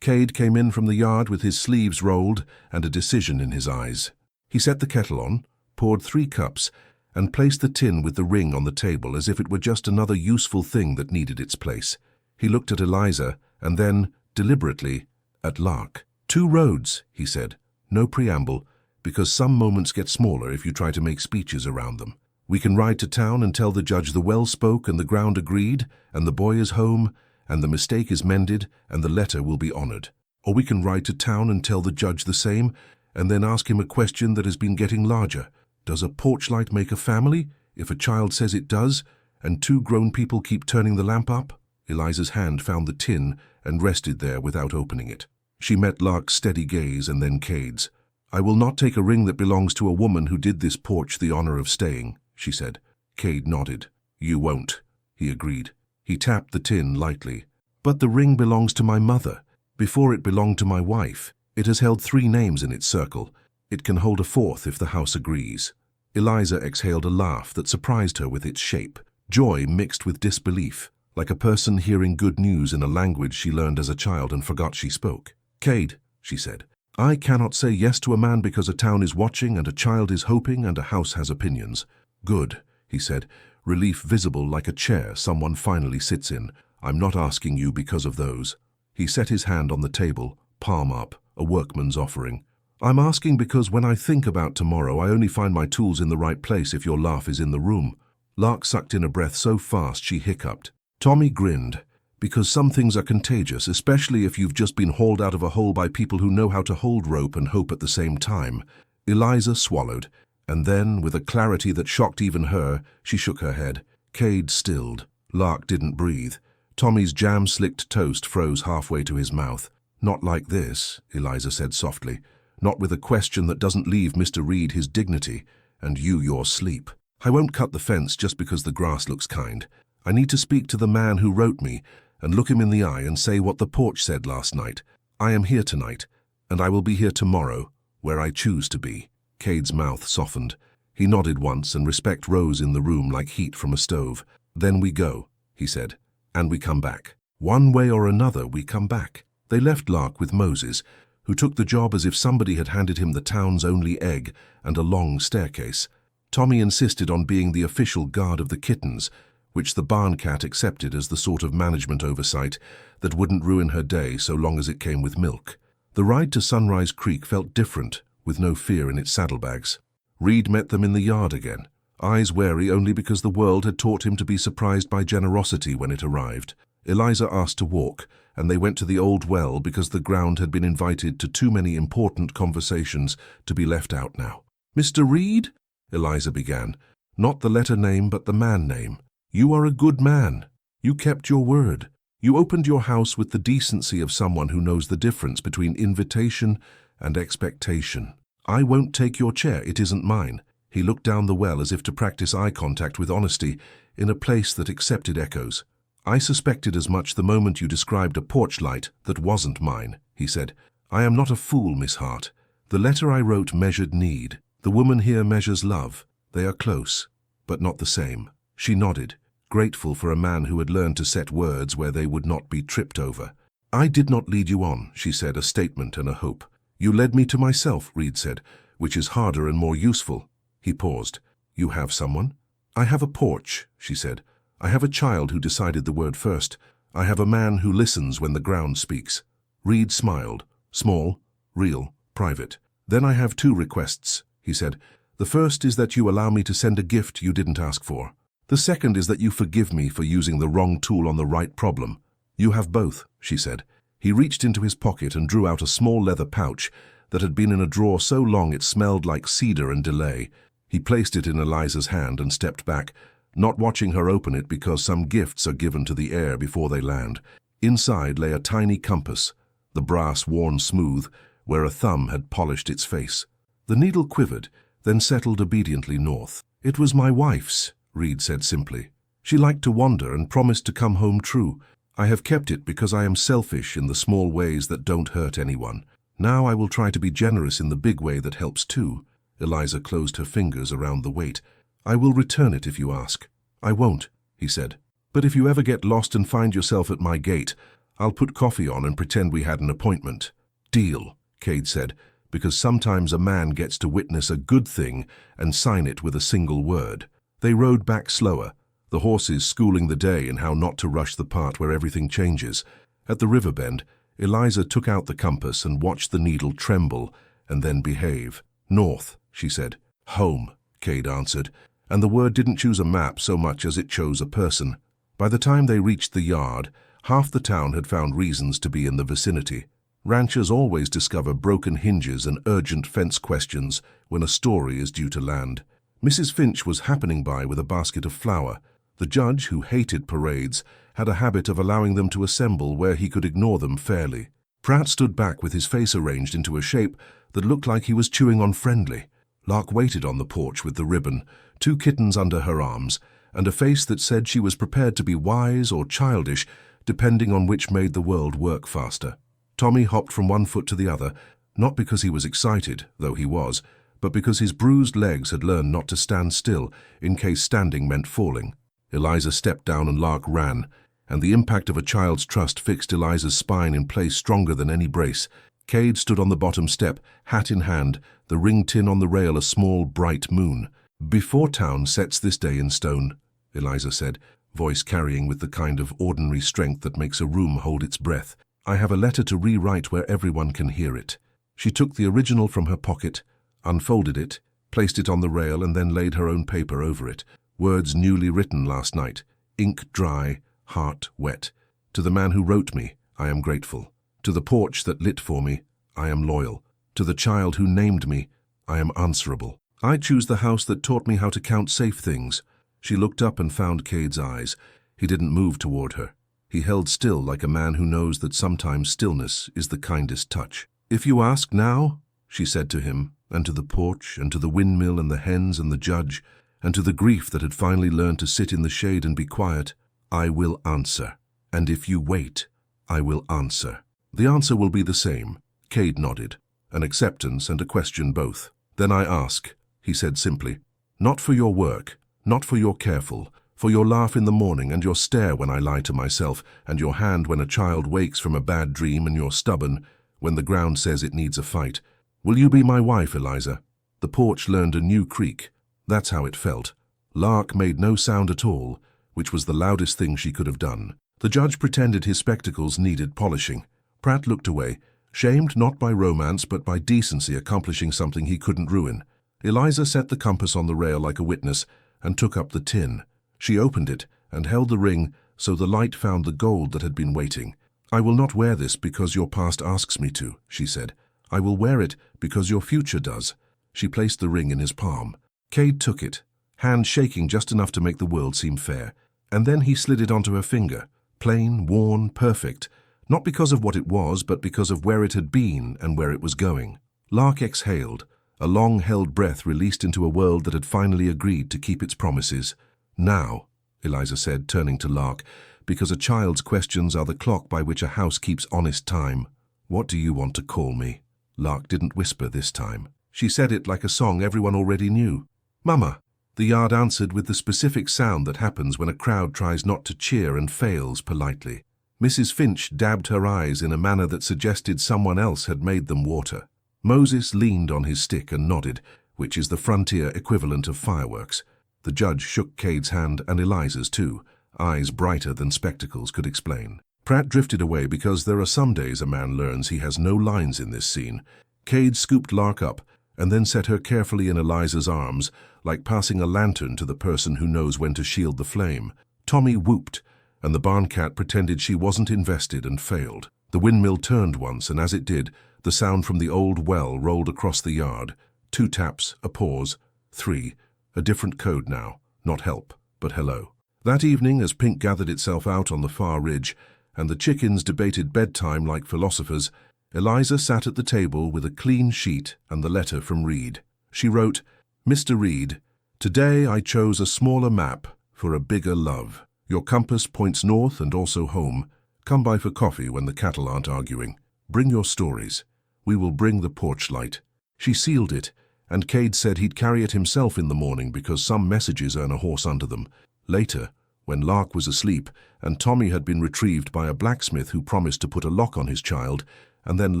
Cade came in from the yard with his sleeves rolled and a decision in his eyes. He set the kettle on, poured 3 cups, and placed the tin with the ring on the table as if it were just another useful thing that needed its place. He looked at Eliza and then, deliberately, at Lark. 2 roads, he said, no preamble, because some moments get smaller if you try to make speeches around them. We can ride to town and tell the judge the well spoke and the ground agreed, and the boy is home, and the mistake is mended, and the letter will be honored. Or we can ride to town and tell the judge the same, and then ask him a question that has been getting larger. Does a porch light make a family? If a child says it does, and 2 grown people keep turning the lamp up? Eliza's hand found the tin and rested there without opening it. She met Lark's steady gaze and then Cade's. "I will not take a ring that belongs to a woman who did this porch the honor of staying," she said. Cade nodded. "You won't," he agreed. He tapped the tin lightly. "But the ring belongs to my mother. Before it belonged to my wife. It has held 3 names in its circle. It can hold a 4th if the house agrees." Eliza exhaled a laugh that surprised her with its shape, joy mixed with disbelief, like a person hearing good news in a language she learned as a child and forgot she spoke. "Cade," she said, "I cannot say yes to a man because a town is watching and a child is hoping and a house has opinions." "Good," he said, relief visible like a chair someone finally sits in. "I'm not asking you because of those." He set his hand on the table, palm up, a workman's offering. "I'm asking because when I think about tomorrow, I only find my tools in the right place if your laugh is in the room." Lark sucked in a breath so fast she hiccuped. Tommy grinned. "Because some things are contagious, especially if you've just been hauled out of a hole by people who know how to hold rope and hope at the same time." Eliza swallowed, and then, with a clarity that shocked even her, she shook her head. Cade stilled. Lark didn't breathe. Tommy's jam-slicked toast froze halfway to his mouth. "Not like this," Eliza said softly. "Not with a question that doesn't leave Mr. Reed his dignity, and you your sleep. I won't cut the fence just because the grass looks kind. I need to speak to the man who wrote me and look him in the eye and say what the porch said last night. I am here tonight, and I will be here tomorrow, where I choose to be." Cade's mouth softened. He nodded once, and respect rose in the room like heat from a stove. "Then we go," he said, "and we come back. One way or another, we come back." They left Lark with Moses, who took the job as if somebody had handed him the town's only egg and a long staircase. Tommy insisted on being the official guard of the kittens, which the barn cat accepted as the sort of management oversight that wouldn't ruin her day so long as it came with milk. The ride to Sunrise Creek felt different, with no fear in its saddlebags. Reed met them in the yard again, eyes wary only because the world had taught him to be surprised by generosity when it arrived. Eliza asked to walk, and they went to the old well because the ground had been invited to too many important conversations to be left out now. "Mr. Reed?" Eliza began. "Not the letter name, but the man name. You are a good man. You kept your word. You opened your house with the decency of someone who knows the difference between invitation and expectation. I won't take your chair, it isn't mine." He looked down the well as if to practice eye contact with honesty in a place that accepted echoes. "I suspected as much the moment you described a porch light that wasn't mine," he said. "I am not a fool, Miss Hart. The letter I wrote measured need. The woman here measures love. They are close, but not the same." She nodded, grateful for a man who had learned to set words where they would not be tripped over. "I did not lead you on," she said, a statement and a hope. "You led me to myself," Reed said, "which is harder and more useful." He paused. "You have someone?" "I have a porch," she said. "I have a child who decided the word first. I have a man who listens when the ground speaks." Reed smiled. "Small, real, private." "Then I have 2 requests," he said. "The first is that you allow me to send a gift you didn't ask for. The second is that you forgive me for using the wrong tool on the right problem." "You have both," she said. He reached into his pocket and drew out a small leather pouch that had been in a drawer so long it smelled like cedar and delay. He placed it in Eliza's hand and stepped back, not watching her open it because some gifts are given to the air before they land. Inside lay a tiny compass, the brass worn smooth, where a thumb had polished its face. The needle quivered, then settled obediently north. "It was my wife's," Reed said simply. "She liked to wander and promised to come home true. I have kept it because I am selfish in the small ways that don't hurt anyone. Now I will try to be generous in the big way that helps too." Eliza closed her fingers around the weight. "I will return it if you ask." "I won't," he said. "But if you ever get lost and find yourself at my gate, I'll put coffee on and pretend we had an appointment." "Deal," Cade said, because sometimes a man gets to witness a good thing and sign it with a single word. They rode back slower, the horses schooling the day in how not to rush the part where everything changes. At the river bend, Eliza took out the compass and watched the needle tremble and then behave. "North," she said. "Home," Cade answered, and the word didn't choose a map so much as it chose a person. By the time they reached the yard, half the town had found reasons to be in the vicinity. Ranchers always discover broken hinges and urgent fence questions when a story is due to land. Mrs. Finch was happening by with a basket of flour. The judge, who hated parades, had a habit of allowing them to assemble where he could ignore them fairly. Pratt stood back with his face arranged into a shape that looked like he was chewing on friendly. Lark waited on the porch with the ribbon, 2 kittens under her arms, and a face that said she was prepared to be wise or childish, depending on which made the world work faster. Tommy hopped from one foot to the other, not because he was excited, though he was, but because his bruised legs had learned not to stand still in case standing meant falling. Eliza stepped down and Lark ran, and the impact of a child's trust fixed Eliza's spine in place stronger than any brace. Cade stood on the bottom step, hat in hand, the ring tin on the rail a small, bright moon. "Before town sets this day in stone," Eliza said, voice carrying with the kind of ordinary strength that makes a room hold its breath, "I have a letter to rewrite where everyone can hear it." She took the original from her pocket, unfolded it, placed it on the rail and then laid her own paper over it. Words newly written last night, ink dry, heart wet. "To the man who wrote me, I am grateful. To the porch that lit for me, I am loyal. To the child who named me, I am answerable. I choose the house that taught me how to count safe things. She looked up and found Cade's eyes. He didn't move toward her. He held still like a man who knows that sometimes stillness is the kindest touch. "If you ask now," she said to him, and to the porch, and to the windmill and the hens and the judge, and to the grief that had finally learned to sit in the shade and be quiet, "I will answer. And if you wait, I will answer." "The answer will be the same." Cade nodded, an acceptance and a question both. "Then I ask," he said simply, "not for your work, not for your careful, for your laugh in the morning and your stare when I lie to myself, and your hand when a child wakes from a bad dream, and your stubborn when the ground says it needs a fight. Will you be my wife, Eliza?" The porch learned a new creak. That's how it felt. Lark made no sound at all, which was the loudest thing she could have done. The judge pretended his spectacles needed polishing. Pratt looked away, shamed not by romance but by decency accomplishing something he couldn't ruin. Eliza set the compass on the rail like a witness and took up the tin. She opened it and held the ring so the light found the gold that had been waiting. "I will not wear this because your past asks me to," she said. "I will wear it because your future does." She placed the ring in his palm. Cade took it, hand shaking just enough to make the world seem fair, and then he slid it onto her finger, plain, worn, perfect, not because of what it was, but because of where it had been and where it was going. Lark exhaled, a long-held breath released into a world that had finally agreed to keep its promises. "Now," Eliza said, turning to Lark, "because a child's questions are the clock by which a house keeps honest time. What do you want to call me?" Lark didn't whisper this time. She said it like a song everyone already knew. "Mama." The yard answered with the specific sound that happens when a crowd tries not to cheer and fails politely. Mrs. Finch dabbed her eyes in a manner that suggested someone else had made them water. Moses leaned on his stick and nodded, which is the frontier equivalent of fireworks. The judge shook Cade's hand and Eliza's too, eyes brighter than spectacles could explain. Pratt drifted away because there are some days a man learns he has no lines in this scene. Cade scooped Lark up and then set her carefully in Eliza's arms, like passing a lantern to the person who knows when to shield the flame. Tommy whooped, and the barn cat pretended she wasn't invested and failed. The windmill turned once, and as it did, the sound from the old well rolled across the yard. 2 taps, a pause, 3. A different code now, not help, but hello. That evening, as Pink gathered itself out on the far ridge, and the chickens debated bedtime like philosophers, Eliza sat at the table with a clean sheet and the letter from Reed. She wrote, "Mr. Reed, today I chose a smaller map for a bigger love. Your compass points north and also home. Come by for coffee when the cattle aren't arguing. Bring your stories. We will bring the porch light." She sealed it, and Cade said he'd carry it himself in the morning because some messages earn a horse under them. Later, when Lark was asleep and Tommy had been retrieved by a blacksmith who promised to put a lock on his child, and then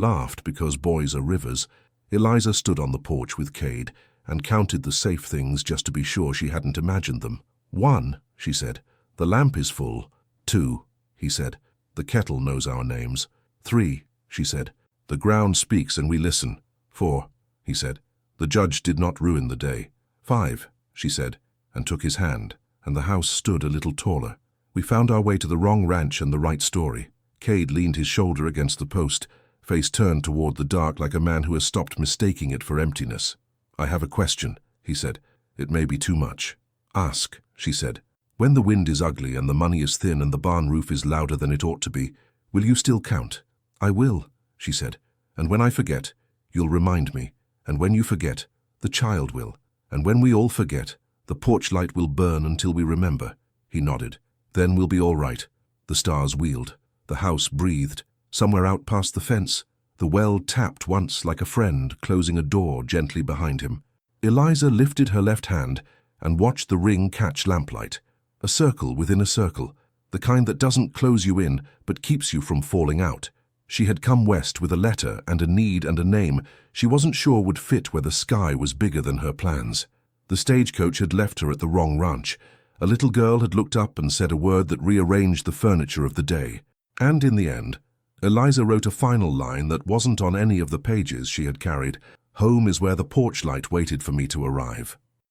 laughed because boys are rivers, Eliza stood on the porch with Cade and counted the safe things just to be sure she hadn't imagined them. 1, she said. "The lamp is full." 2, he said. "The kettle knows our names." 3, she said. "The ground speaks and we listen." 4, he said. "The judge did not ruin the day." 5, she said, and took his hand, and the house stood a little taller. "We found our way to the wrong ranch and the right story." Cade leaned his shoulder against the post, face turned toward the dark like a man who has stopped mistaking it for emptiness. "I have a question," he said. "It may be too much." "Ask," she said. "When the wind is ugly and the money is thin and the barn roof is louder than it ought to be, will you still count?" "I will," she said. "And when I forget, you'll remind me. And when you forget, the child will. And when we all forget, the porch light will burn until we remember." He nodded. "Then we'll be all right." The stars wheeled. The house breathed. Somewhere out past the fence, the well tapped once like a friend, closing a door gently behind him. Eliza lifted her left hand and watched the ring catch lamplight. A circle within a circle, the kind that doesn't close you in but keeps you from falling out. She had come west with a letter and a need and a name she wasn't sure would fit where the sky was bigger than her plans. The stagecoach had left her at the wrong ranch. A little girl had looked up and said a word that rearranged the furniture of the day. And in the end, Eliza wrote a final line that wasn't on any of the pages she had carried. "Home is where the porch light waited for me to arrive."